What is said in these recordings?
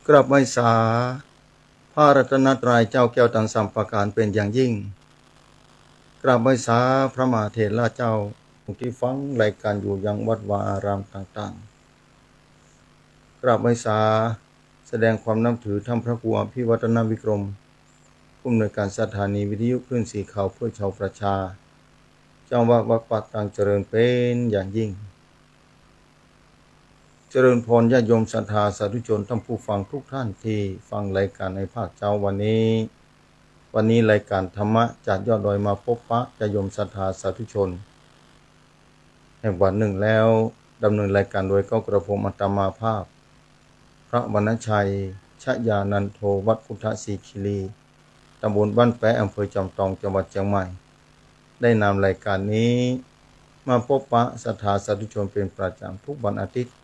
กราบไหว้สาพระรัตนตรัยเจ้าแก้วทั้งสามประการเป็นอย่างยิ่งกราบไหว้สาพระมหาเถระเจ้าที่ฟังรายการอยู่ยังวัดวาอารามต่างๆกราบไหว้สาแสดงความนับถือท่านพระครูอภิวัฒนวิกรมผู้อำนวยการสถานีวิทยุคลื่นสีขาวเพื่อชาวประชาเจ้าวัดวัดป่าต่างเจริญเป็นอย่างยิ่งเจริญพรญาติโยมศรัทธาสาธุชนท่านผู้ฟังทุกท่านที่ฟังรายการในภาคเช้าวันนี้รายการธรรมะจากยอดดอยมาพบปะญาติโยมศรัทธาสาธุชนแห่งวันหนึ่งแล้วดำเนินรายการโดยก็กระผมอัตมาภาพพระวรรณชัยชยานันโทวัดพุทธศรีคิรีตำบลบ้านแปะอำเภอจอมทองจังหวัดเชียงใหม่ได้นำรายการนี้มาพบปะศรัทธาสาธุชนเป็นประจำทุกวันอาทิตย์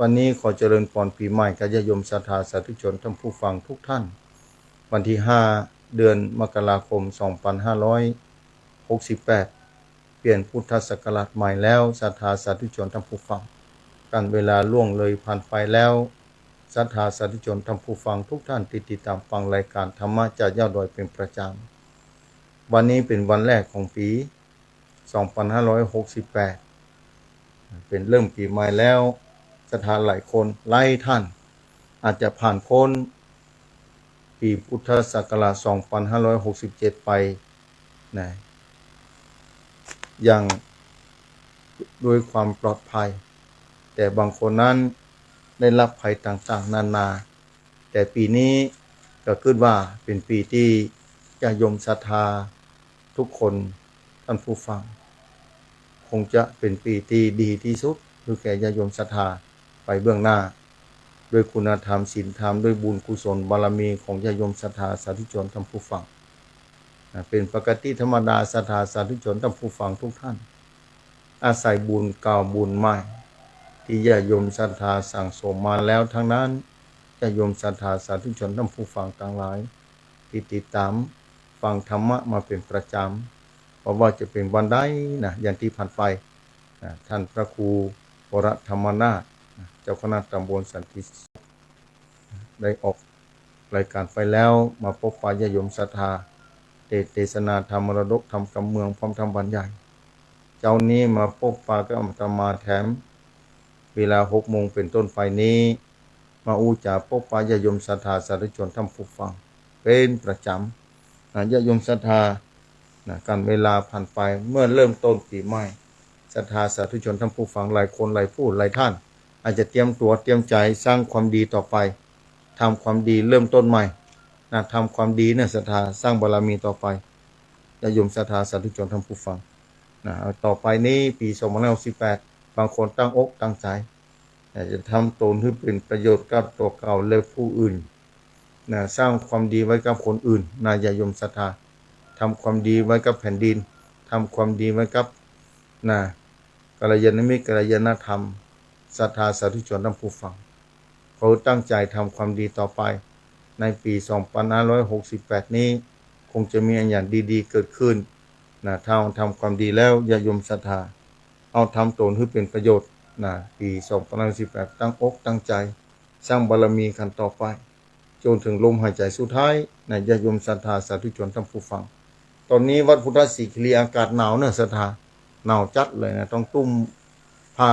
วันนี้ขอเจริญพรปีใหม่กับญาติโยมศรัทธาสาธุชนท่านผู้ฟังทุกท่านวันที่5 เดือนมกราคม 2568 เปลี่ยนพุทธศักราชใหม่แล้วศรัทธาสาธุชนท่านผู้ฟังการเวลาล่วงเลยผ่านไปแล้วศรัทธาสาธุชนท่านผู้ฟังทุกท่านติดตามฟังรายการธรรมะจากยอดดอยเป็นประจำวันนี้เป็นวันแรกของปี 2568 เป็นเริ่มปีใหม่แล้วศรัทธาหลายคนหลายท่านอาจจะผ่านพ้นปีพุทธศักราช 2567 ไปนะอย่างโดยความปลอดภัยแต่บางคนนั้นได้รับภัยต่างๆนานาแต่ปีนี้ก็คิดว่าเป็นปีที่ญาติโยมศรัทธาทุกคนท่านผู้ฟังคงจะเป็นปีที่ดีที่สุดคือแก่ญาติโยมศรัทธาไปเบื้องหน้าด้วยคุณธรรมศีลธรรมด้วยบุญกุศลบารมีของญาติโยมศรัทธาสาธุชนท่านผู้ฟังเป็นปกติธรรมดาศรัทธาสาธุชนท่านผู้ฟังทุกท่านอาศัยบุญเก่าบุญใหม่ที่ญาติโยมศรัทธาสั่งสมมาแล้วทั้งนั้นญาติโยมศรัทธาสาธุชนท่านผู้ฟังทั้งหลายที่ติดตามฟังธรรมะมาเป็นประจำเพราะว่าจะเป็นวันใดนะอย่างที่ผ่านไปท่านพระครูวรธรรมนาถเจ้าคณะตำบลสันติได้ออกรายการไปแล้วมาพบปะญาติโยมศรัทธาเทศนาธรรมมรดกธรรมกำเมืองพร้อมธรรมบรรยายเจ้านี้มาพบปะก็อาตมาแถมเวลา6 โมงเป็นต้นไปนี้มาอู้จาพบปะญาติโยมศรัทธาสาธุชนท่านผู้ฟังเป็นประจำญาติโยมศรัทธาการเวลาผ่านไปเมื่อเริ่มต้นปีใหม่ศรัทธาสาธุชนท่านผู้ฟังหลายคนหลายผู้หลายท่านอาจจะเตรียมตัวเตรียมใจสร้างความดีต่อไปทำความดีเริ่มต้นใหม่ทำความดีศรัทธาสร้างบารมีต่อไปญาติโยมศรัทธาสาธุชนท่านผู้ฟังต่อไปนี้ปี2568บางคนตั้งอกตั้งใจจะทำตนให้เป็นประโยชน์กับตัวเก่าและผู้อื่นสร้างความดีไว้กับคนอื่นญาติโยมศรัทธาทำความดีไว้กับแผ่นดินทำความดีไว้กับกัลยาณมิตรกัลยาณธรรมศรัทธาสาธุชนท่านผู้ฟังเขาตั้งใจทำความดีต่อไปในปี2568นี้คงจะมีอย่างดีๆเกิดขึ้นถ้าทำความดีแล้วญาติโยมศรัทธาเอาทำตนให้เป็นประโยชน์ปี2568ตั้งอกตั้งใจสร้างบารมีกันต่อไปจนถึงลมหายใจสุดท้ายญาติโยมศรัทธาสาธุชนท่านผู้ฟังตอนนี้วัดพุทธศรีคิรีอากาศหนาวศรัทธาหนาวจัดเลยต้องตุ้มผ้า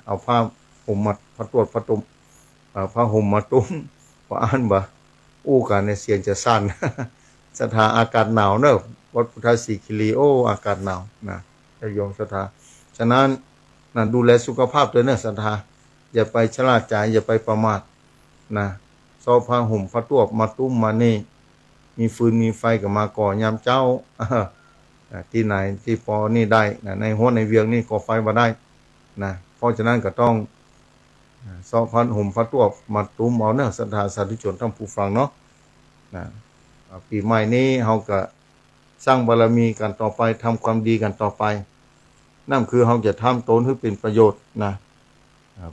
เอาผ้าห่มมาผ้าตรวจผ้าตุ่มผ้าห่มมาตุ้มว่าอ่านบ่อู้กันเสียงจะสั้นศรัทธาอากาศหนาววัดพุทธศรีคิรีอากาศหนาวญาติโยมศรัทธาฉะนั้นดูแลสุขภาพด้วยศรัทธาอย่าไปชะล่าใจอย่าไปประมาทซอผ้าห่มผ้าตรวจมาตุ้มมานี่มีฟืนมีไฟก็มาก่อยามเจ้าที่ไหนที่พอนี่ได้ในหัวในเวียงนี่ก่อไฟมาได้เพราะฉะนั้นก็ต้องซอผ้าห่มผ้าตรวจมาตุ้มเอาศรัทธาสาธุชนท่านผู้ฟังเนาะปีใหม่นี้เราก็สร้างบารมีกันต่อไปทำความดีกันต่อไปนั่นคือเราจะทำตนให้เป็นประโยชน์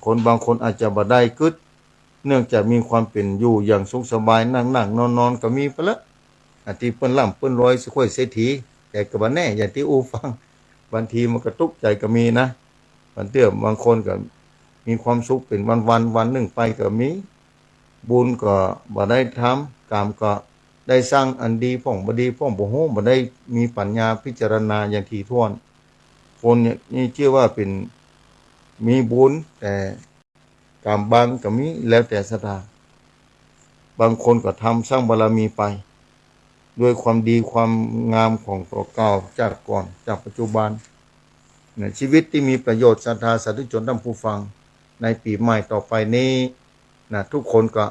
คนบางคนอาจจะบ่ได้กึศเนื่องจากมีความเป็นอยู่อย่างสุขสบายนั่งนอนก็มีไปแล้วที่เปิ้นร่ำเปิ้นรวยสค่อยเศรษฐีแต่ก็บ่แน่อย่างที่อู้ฟังบางทีมันกระตุกใจก็มีบางคนก็มีความสุขเป็นวันหนึ่งไปก็มี บุญก็บ่ได้ทำกรรมก็ได้สร้างอันดีพ่องบ่ดีพ่องบ่ฮู้บ่ได้มีปัญญาพิจารณาอย่างถี่ถ้วนคนเนี่ยนี่ชื่อว่าเป็นมีบุญแต่กรรมบางก็มีแล้วแต่ศรัทธาบางคนก็ทำสร้างบารมีไปด้วยความดีความงามของตัวเก่าจากก่อนจากปัจจุบันเนี่ยชีวิตที่มีประโยชน์ศรัทธาสาธุชนท่านผู้ฟังในปีใหม่ต่อไปนี้นะทุกคนก็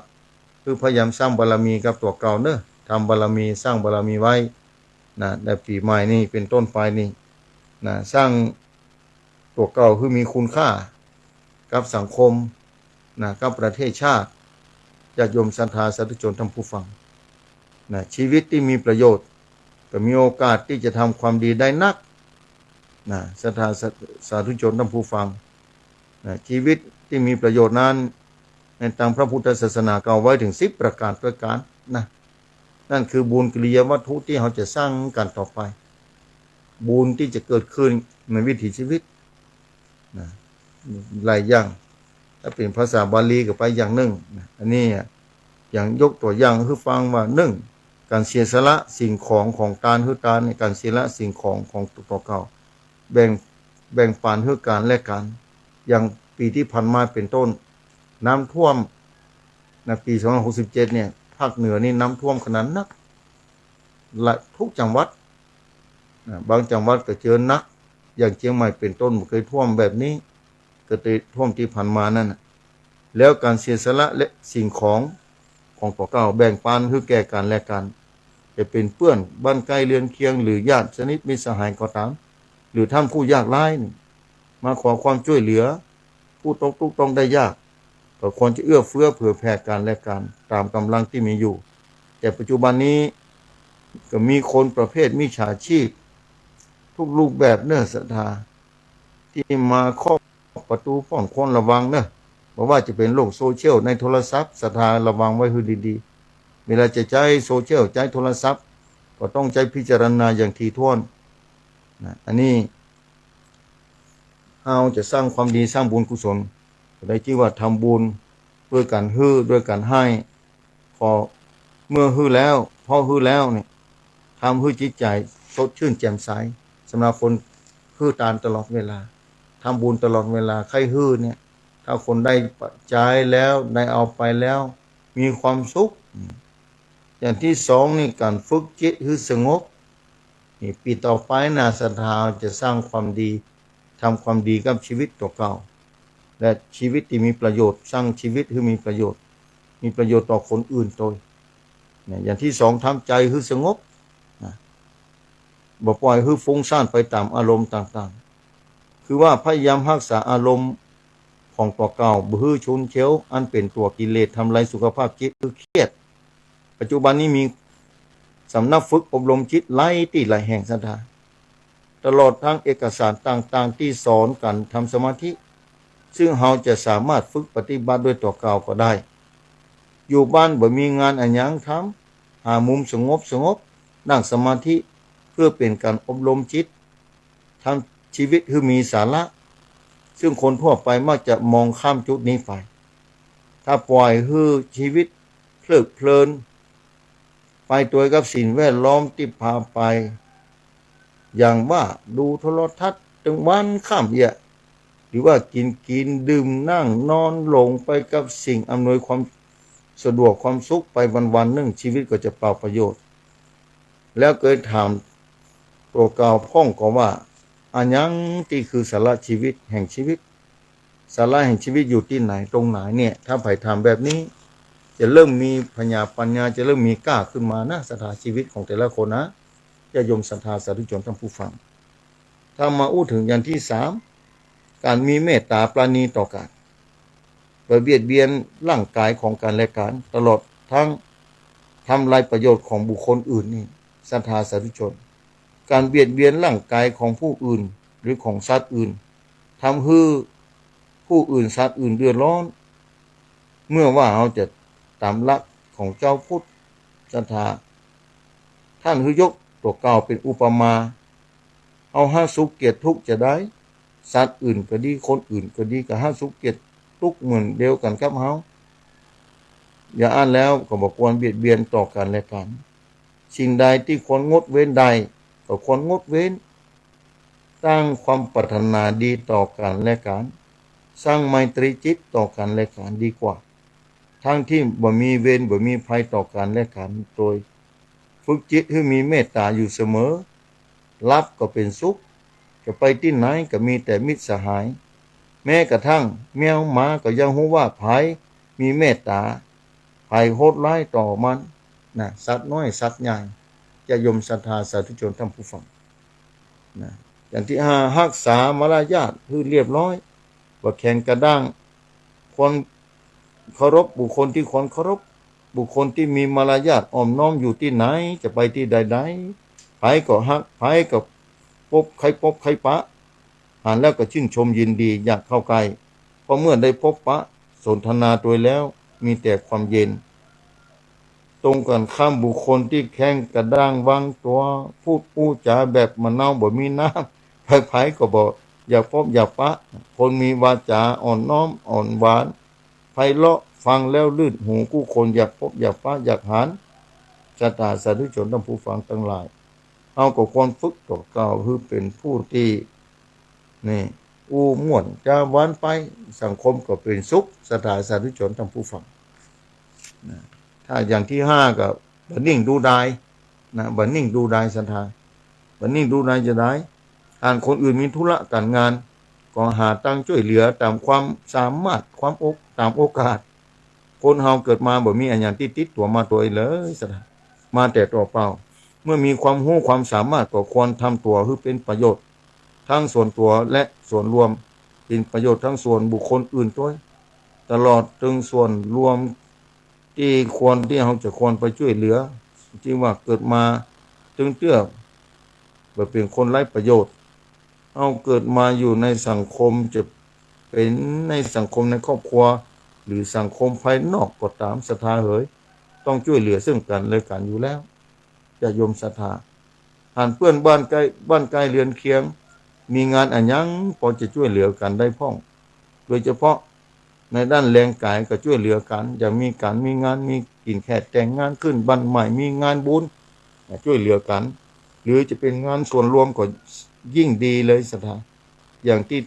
คือพยายามสร้างบารมีกับตัวเก่าเนอะทำบารมีสร้างบารมีไว้นะในปีใหม่นี้เป็นต้นไปนี่นะสร้างตัวเก่าคือมีคุณค่ากับสังคมนะกับประเทศชาติญาติโยมศรัทธาสาธุชนท่านผู้ฟังนะชีวิตที่มีประโยชน์ก็มีโอกาสที่จะทำความดีได้นักนะศรัทธาสาธุชนท่านผู้ฟังนะชีวิตที่มีประโยชน์นั้นในทางพระพุทธศาสนาก็เอาไว้ถึง10ประการด้วยกันนะนั่นคือบุญกิริยาวัตถุที่เราจะสร้างกันต่อไปบุญที่จะเกิดขึ้นในวิถีชีวิตนะหลายอย่างถ้าเป็นภาษาบาลีก็ไปอย่างหนึ่งนะอันนี้อย่างยกตัวอย่างคือฟังว่าหนึ่งการเสียสละสิ่งของของการคือการในการเสียสละสิ่งของของตัวเก่าแบ่งปันคือการและกันอย่างปีที่ผ่านมาเป็นต้นน้ำท่วมในปี2567เนี่ยภาคเหนือนี่น้ำท่วมขนาดนักทุกจังหวัดบางจังหวัดก็เจอนักอย่างเชียงใหม่เป็นต้นเคยท่วมแบบนี้ก็เคยท่วมที่ผ่านมานั่นแล้วการเสียสละและสิ่งของตัวเก่าแบ่งปันคือแก่กันและกันจะเป็นเพื่อนบ้านใกล้เรือนเคียงหรือญาติสนิทมิตรสหายก็ตามหรือท่านผู้ยากไร้มาขอความช่วยเหลือผู้ตกทุกข์ต้องได้ยากก็ควรจะเอื้อเฟื้อเผื่อแผ่กันและกันตามกำลังที่มีอยู่แต่ปัจจุบันนี้ก็มีคนประเภทมิจฉาชีพทุกรูปแบบเนื้อศรัทธาที่มาเคาะประตูป้องคนระวังเนอะบอกว่าจะเป็นโลกโซเชียลในโทรศัพท์ศรัทธาระวังไว้ให้ดีๆเวลาจะใช้โซเชียลใช้โทรศัพท์ก็ต้องใช้พิจารณาอย่างถี่ถ้วนนะอันนี้เราจะสร้างความดีสร้างบุญกุศลได้ชื่อว่าทำบุญด้วยการฮื้อด้วยการให้พอเมื่อฮื้อแล้วพอฮื้อแล้วเนี่ยทำฮื้อจิตใจสดชื่นแจ่มใสสำหรับคนฮื้อตามตลอดเวลาทำบุญตลอดเวลาใครฮื้อเนี่ยถ้าคนได้ปัจจัยแล้วได้เอาไปแล้วมีความสุขอย่างที่สองนี่การฝึกจิตให้สงบนี่ปีต่อไปนะศรัทธาจะสร้างความดีทำความดีกับชีวิตตัวเก่าและชีวิตที่มีประโยชน์สร้างชีวิตที่มีประโยชน์ต่อคนอื่นโดยเนี่ยอย่างที่สองทำใจให้สงบนะบ่ปล่อยให้ฟุ้งซ่านไปตามอารมณ์ต่างๆคือว่าพยายามรักษาอารมณ์ของตัวเก่าบ่ให้ชุนเฉียวอันเป็นตัวกิเลสทำลายสุขภาพจิตคือเครียดปัจจุบันนี้มีสำนักฝึกอบรมจิตหลายแห่งศรัทธาตลอดทั้งเอกสารต่างๆที่สอนกันทำสมาธิซึ่งเราจะสามารถฝึกปฏิบัติด้วยตัวเก่าก็ได้อยู่บ้านบ่มีงานอันยังทำหามุมสงบนั่งสมาธิเพื่อเป็นการอบรมจิตทำชีวิตให้มีสาระซึ่งคนทั่วไปมักจะมองข้ามจุดนี้ไปถ้าปล่อยให้ชีวิตเพลิดเพลินไปตัวกับสิ่งแวดล้อมที่พาไปอย่างว่าดูโทรทัศน์ถึงวันข้ามเยอะหรือว่ากินดื่มนั่งนอนหลงไปกับสิ่งอำนวยความสะดวกความสุขไปวันๆนึงชีวิตก็จะเปล่าประโยชน์แล้วเคยถามตัวเก่าพ่องก็ว่าอันยังที่คือสาระชีวิตแห่งชีวิตสาระแห่งชีวิตอยู่ที่ไหนตรงไหนเนี่ยถ้าไผ่ถามแบบนี้จะเริ่มมีปัญญาจะเริ่มมีกล้าขึ้นมานะศรัทธาชีวิตของแต่ละคนนะญาติโยมศรัทธาสาธุชนท่านผู้ฟังถ้ามาอู้ถึงอย่างที่สามการมีเมตตาปราณีต่อกันเพื่อเบียดเบียนร่างกายของกันและกันตลอดทั้งทำลายประโยชน์ของบุคคลอื่นนี่ศรัทธาสาธุชนการเบียดเบียนร่างกายของผู้อื่นหรือของสัตว์อื่นทำให้ผู้อื่นสัตว์อื่นเดือดร้อนเมื่อว่าเราจะตามหลักของเจ้าพุทธศรัทธาท่านคือยกตัวเก่าเป็นอุปมาเอาห้าสุขเกียรติทุกข์จะได้สัตว์อื่นก็ดีคนอื่นก็ดีกับห้าสุขเกียรติทุกข์เหมือนเดียวกันครับเฮา อย่าอ่านแล้วก็บอกควรเบียดเบียนต่อกันและกันสิ่งใดที่ควรงดเว้นใดก็ควรงดเว้นตั้งความปรารถนาดีต่อกันและกันสร้างไมตรีจิตต่อกันและกันดีกว่าทั้งที่บ่มีเวรบ่มีภัยต่อกันและกันโดยฝึกจิตให้มีเมตตาอยู่เสมอรับก็เป็นสุขจะไปที่ไหนก็มีแต่มิตรสหายแม้กระทั่งแมวหมาก็ยังรู้ว่าภัยมีเมตตาภัยโหดร้ายต่อมันนะสัตว์น้อยสัตว์ใหญ่จะยมศรัทธาสาธุชนท่านผู้ฟังนะอย่างที่ห้ารักษามารยาทคือเรียบร้อยว่าแข่งกระด้างคนเคารพบุคคลที่คนเคารพบุคคลที่มีมารยาทอ่อมน้อมอยู่ที่ไหนจะไปที่ใดๆไผก็ฮักไผก็พบใครปะหันแล้วก็ชื่นชมยินดีอยากเข้าใกล้เพราะเมื่อได้พบปะสนทนาตัวแล้วมีแต่ความเย็นตรงกันข้ามบุคคลที่แข็งกระด้างวางตัวพูดอู้จาแบบมะนาวบ่มีน้ำไผก็บอกอย่าพบอย่าปะคนมีวาจาอ่อนน้อมอ่อนหวานไพเราะฟังแล้วลื่นหูผู้คนอยากพบอยากปะอยากหันศรัทธาสาธุชนท่านผู้ฟังทั้งหลายเอาก็ควรฝึกต่อเก่าคือเป็นผู้ที่นี่อู้ม่วนจะหวานไปสังคมก็เป็นสุขศรัทธาสาธุชนท่านผู้ฟังนะถ้าอย่างที่ห้าก็บัดนิ่งดูดายนะบัดนิ่งดูดายศรัทธาบัดนิ่งดูดายจะได้อ่านคนอื่นมีธุระการงานก็หาตังช่วยเหลือตามความสามารถความอกตามโอกาสคนเฮาเกิดมาบ่มีอันอย่างที่ติดตัวมาตัวเองเลยศรัทธามาแต่ตัวเปล่าเมื่อมีความรู้ความสามารถก็ควรทำตัวให้เป็นประโยชน์ทั้งส่วนตัวและส่วนรวมเป็นประโยชน์ทั้งส่วนบุคคลอื่นด้วยตลอดถึงส่วนรวมที่ควรที่เราจะควรไปช่วยเหลือที่ว่าเกิดมาถึงเตื้อแบบเป็นคนไร้ประโยชน์เราเกิดมาอยู่ในสังคมจะเป็นในสังคมในครอบครัวหรือสังคมภายนอกก็ตามศรัทธาเหยต้องช่วยเหลือซึ่งกันและกันอยู่แล้วจะโยมศรัทธาหานเพื่อนบ้านใกล้เรือนเคียงมีงานอันยังพอจะช่วยเหลือกันได้พ้องโดยเฉพาะในด้านแรงกายก็ช่วยเหลือกันจะมีการมีงานมีกินแขกแต่งงานขึ้นบ้านใหม่มีงานบุญช่วยเหลือกันหรือจะเป็นงานส่วนรวมก็ยิ่งดีเลยศรัทธาอย่างที่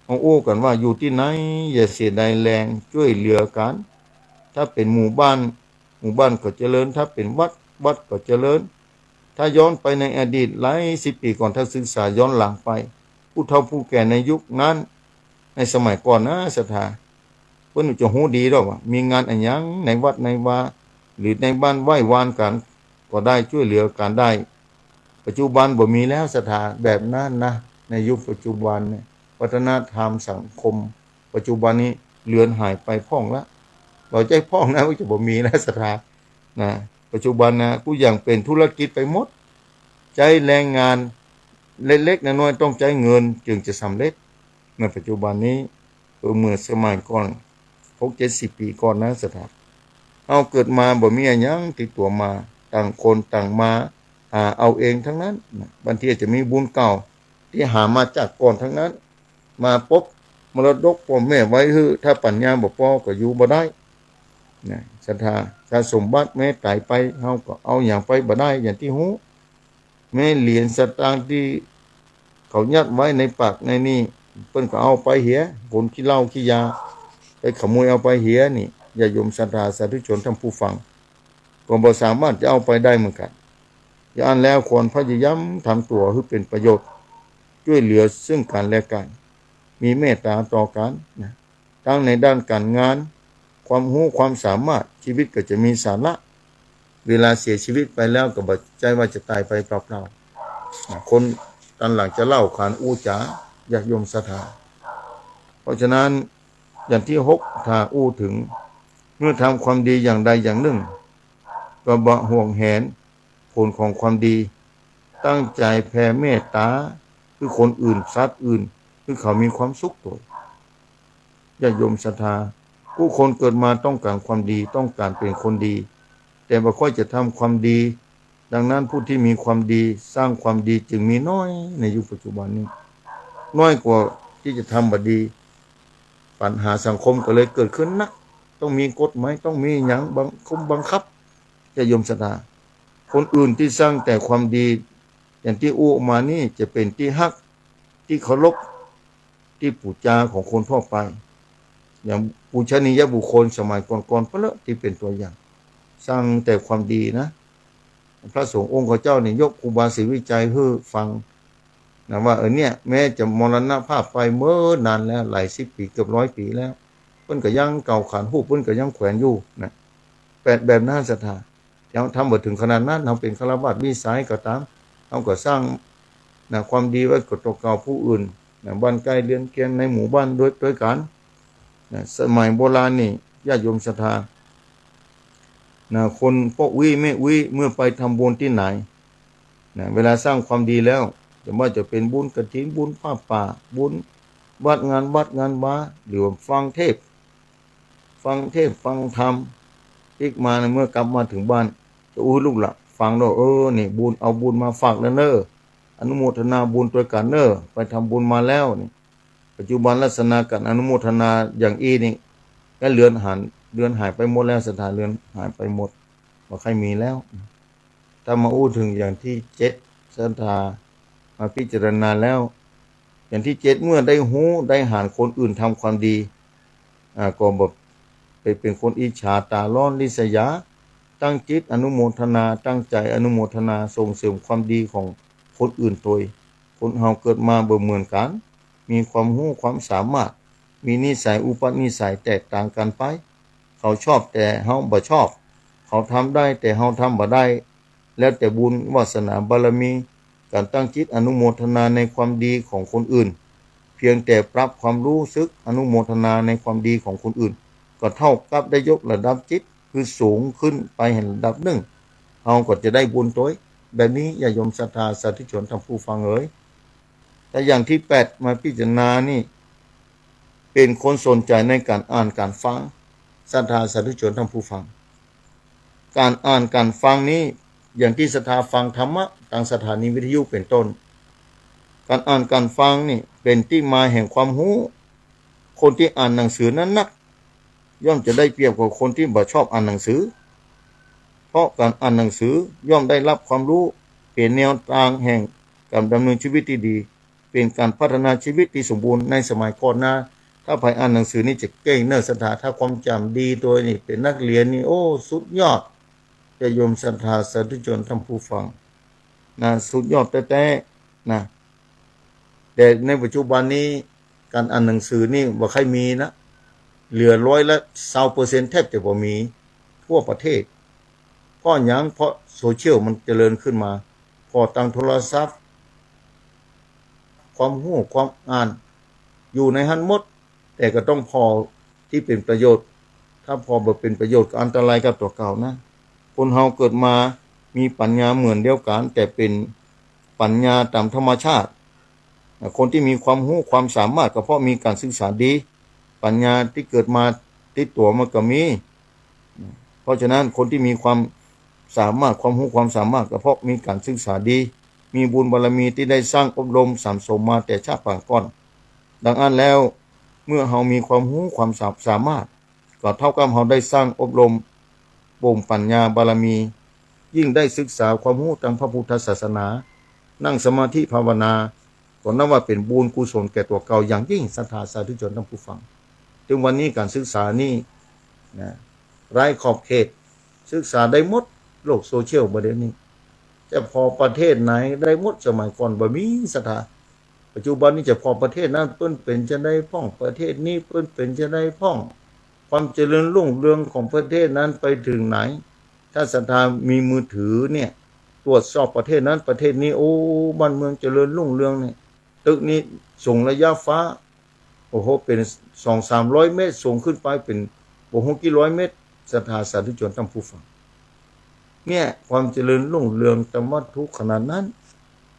เอาโอ้กันว่าอยู่ที่ไหนอย่าเสียดายแรงช่วยเหลือกันถ้าเป็นหมู่บ้านก็เจริญถ้าเป็นวัดก็เจริญถ้าย้อนไปในอดีตหลายสิบปีก่อนถ้าศึกษาย้อนหลังไปผู้เฒ่าผู้แก่ในยุคนั้นในสมัยก่อนนะศรัทธาเพิ่นจะฮู้ดีดอกว่ามีงานอันหยังในวัดในวาหรือในบ้านไหว้วานกันก็ได้ช่วยเหลือกันได้ปัจจุบันบ่มีแล้วศรัทธาแบบนั้นนะในยุคปัจจุบันเนี่ยวัฒนธรรมสังคมปัจจุบันนี้เลือนหายไปพ้องละบ่ใจพ้องนะว่าจะบ่มีแล้วศรัทธานะปัจจุบันนะผู้อย่างเป็นธุรกิจไปหมดใจแรงงานเล็กๆน้อยๆต้องใจเงินจึงจะสำเร็จในปัจจุบันนี้เมื่อสมัยก่อน60-70 ปีก่อนนะสถานเอาเกิดมาบ่มีอันยังติดตัวมาต่างคนต่างมาหาเอาเองทั้งนั้นบางทีจะมีบุญเก่าที่หามาจากก่อนทั้งนั้นมาพบมรดกพ่อแม่ไว้คือถ้าปัญญาบ่พอก็อยู่บ่ได้นะศรัทธาถ้าสมบัติแม้ตายไปเฮาก็เอาอย่างไปบ่ได้อย่างที่ฮู้แม้เหรียญสตางค์ที่เขายัดไว้ในปากในนี่เพิ่นก็เอาไปเหียคนขี้เหล้าขี้ยาไปขโมยเอาไปเหียนี่อย่าโยมศรัทธาสาธุชนท่านผู้ฟังก็บ่สามารถจะเอาไปได้เหมือนกันอย่างนั้นแล้วควรพยายามทำตัวให้เป็นประโยชน์ช่วยเหลือซึ่งกันและกันมีเมตตาต่อกันนะทั้งในด้านการงานความรู้ความสามารถชีวิตก็จะมีสาระเวลาเสียชีวิตไปแล้วก็บ่ใจว่าจะตายไปเปล่าๆคนตอนหลังจะเล่าขานอู้จ๋าอยากโยมศรัทธาเพราะฉะนั้นอย่างที่6ถ้าอู้ถึงเมื่อทำความดีอย่างใดอย่างหนึ่งก็บ่ห่วงแหนผลของความดีตั้งใจแผ่เมตตาคือคนอื่นสัตว์อื่นคือเขามีความสุขตัวญาติโยมศรัทธาผู้คนเกิดมาต้องการความดีต้องการเป็นคนดีแต่บ่ค่อยจะทำความดีดังนั้นผู้ที่มีความดีสร้างความดีจึงมีน้อยในยุคปัจจุบันนี้น้อยกว่าที่จะทำบดีปัญหาสังคมก็เลยเกิดขึ้นนัก ต้องมีกฎหมายต้องมีหยังบังคับจะยมศรัทธาคนอื่นที่สร้างแต่ความดีอย่างที่อู้มานี่จะเป็นที่ฮักที่เคารพที่ปูจาของคนทั่วไปอย่างปูชนียบุคคลสมัยก่อนๆพระเลอะที่เป็นตัวอย่างสร้างแต่ความดีนะพระสงฆ์องค์เจ้าเนี่ยยกครูบาศรีวิจัยให้ฟังนะว่าเนี่ยแม้จะมรณภาพไปเมื่อนานแล้วหลายสิบปีเกือบ100 ปีแล้วเพิ่นก็ยังเก่าขานหูปเพิ่นก็ยังแขวนอยู่นะแบบนั้นศรัทธายังทำบ่ถึงขนาดนั้นเราเป็นฆราวาสวิสัยก็ตามเราก็สร้างนะความดีไว้กับตัวเก่าผู้อื่นนะบ้านใกล้เรือนเคียงในหมู่บ้านด้วยกันนะสมัยโบราณนี่ญาติโยมศรัทธานะคนพวกวิไม่วิเมื่อไปทำบุญที่ไหนนะเวลาสร้างความดีแล้วจะเป็นบุญกฐินบุญผ้าป่าบุญวัดงานวัดหรือฟังเทศฟังธรรมอีกมาเมื่อกลับมาถึงบ้านจะลูกละฟังแล้วนี่บุญเอาบุญมาฝากแล้วเนออนุโมทนาบุญตัวกันเนอไปทำบุญมาแล้วนี่ปัจจุบันลักษณะกันอนุโมทนาอย่างนี่ก็เลือนหายไปหมดแล้วสถานเลือนหายไปหมดว่าใครมีแล้วถ้ามาถึงอย่างที่7ศรัทธามาพิจารณาแล้วอย่างที่7เมื่อได้หูได้หานคนอื่นทำความดีก็แบบเป็นคนอิจฉาตาร้อนริษยาตั้งจิตอนุโมทนาตั้งใจอนุโมทนาส่งเสริมความดีของคนอื่นตัวคนเฮาเกิดมาบ่เหมือนกันมีความรู้ความสามารถมีนิสัยอุปนิสัยแตกต่างกันไปเขาชอบแต่เฮาบ่ชอบเขาทำได้แต่เฮาทำบ่ได้แล้วแต่บุญวาสนาบารมีการตั้งจิตอนุโมทนาในความดีของคนอื่นเพียงแต่ปรับความรู้สึกอนุโมทนาในความดีของคนอื่นก็เท่ากับได้ยกระดับจิตคือสูงขึ้นไปเห็นระดับหนึ่งเราก็จะได้บุญตัวแบบนี้อย่ายมศรัทธาสาธุชนท่านผู้ฟังแต่อย่างที่8มาพิจารณานี่เป็นคนสนใจในการอ่านการฟังศรัทธาสาธุชนท่านผู้ฟังการอ่านการฟังนี้อย่างที่ศรัทธาฟังธรรมะทางสถานีวิทยุเป็นต้นการอ่านการฟังนี่เป็นที่มาแห่งความรู้คนที่อ่านหนังสือนั้นนักย่อมจะได้เปรียบกว่าคนที่บ่ชอบอ่านหนังสือเพราะการอ่านหนังสือย่อมได้รับความรู้เป็นแนวทางแห่งการดำเนินชีวิตที่ดีเป็นการพัฒนาชีวิตที่สมบูรณ์ในสมัยก่อนนะถ้าใครอ่านหนังสือนี่จะเก่งเนอะศรัทธาถ้าความจำดีตัวนี่เป็นนักเรียนนี่สุดยอดจะโยมศรัทธาสาธุชนท่านผู้ฟังนะสุดยอดแต่นะแต่ในปัจจุบันนี้การอ่านหนังสือนี่บ่ค่อยมีนะเหลือ20%แทบจะบ่มีทั่วประเทศเพราะหยังเพราะโซเชียลมันเจริญขึ้นมาพอตั้งโทรศัพท์ความรู้ความอ่านอยู่ในหันหมดแต่ก็ต้องพอที่เป็นประโยชน์ถ้าพอบ่เป็นประโยชน์ก็อันตรายกับตัวเก่านะคนเฮาเกิดมามีปัญญาเหมือนเดียวกันแต่เป็นปัญญาตามธรรมชาติคนที่มีความรู้ความสามารถก็เพราะมีการศึกษาดีปัญญาที่เกิดมาติดตัวมันก็มีเพราะฉะนั้นคนที่มีความสามารถความรู้ความสามารถก็เพราะมีการศึกษาดีมีบุญบารมีที่ได้สร้างอบรมสั่งสมมาแต่ชาติปางก่อนดังนั้นแล้วเมื่อเฮามีความรู้ความสามารถก็เท่ากับเฮาได้สร้างอบรมบ่มปัญญาบารมียิ่งได้ศึกษาความรู้ทางพระพุทธศาสนานั่งสมาธิภาวนาก็นับว่าเป็นบุญกุศลแก่ตัวเก่าอย่างยิ่งศรัทธาสาธุชนท่านผู้ฟังถึงวันนี้การศึกษานี่นะไร้ขอบเขตศึกษาได้หมดโลกโซเชียลประเด็นนี้จะพอประเทศไหนได้หมดสมัยก่อนบ่มีศรัทธาปัจจุบันนี้จะพอประเทศนั้นเปิ้นเป็นจะได้พ้องประเทศนี้เปิ้นเป็นจะได้พ้องความเจริญรุ่งเรืองของประเทศนั้นไปถึงไหนถ้าศรัทธามีมือถือเนี่ยตรวจสอบประเทศนั้นประเทศนี้บ้านเมืองเจริญรุ่งเรืองเนี่ยตึกนี้ส่งระยะฟ้าเป็น200-300 เมตรส่งขึ้นไปเป็นกี่ร้อยเมตรศรัทธาสาธุชนท่านผู้ฟังเนี่ยความเจริญรุ่งเรืองธรรมะทุกขนาดนั้น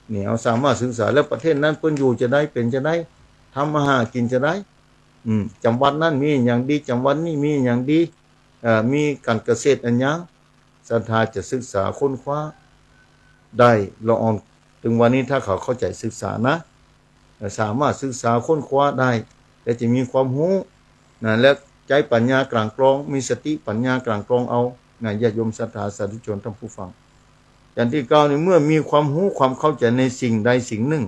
เนี่ยเอาสามารถศึกษาแล้วประเทศนั้นเพิ่นอยู่จะได้เป็นจะได้ทำมาหากินจะได้จังหวัดนั้นมีอย่างดีจังหวัดนี้มีอย่างดีมีการเกษตรอันยังศรัทธาจะศึกษาค้นคว้าได้ละออนถึงวันนี้ถ้าเขาเข้าใจศึกษานะสามารถศึกษาค้นคว้าได้และจะมีความรู้นะและ ใจปัญญากลางกรองมีสติปัญญากลางกรองเอานะญาติโยมศรัทธาสาธุชนท่านผู้ฟังอย่างที่เก้านี่เมื่อมีความรู้ความเข้าใจในสิ่งใดสิ่งหนึ่ง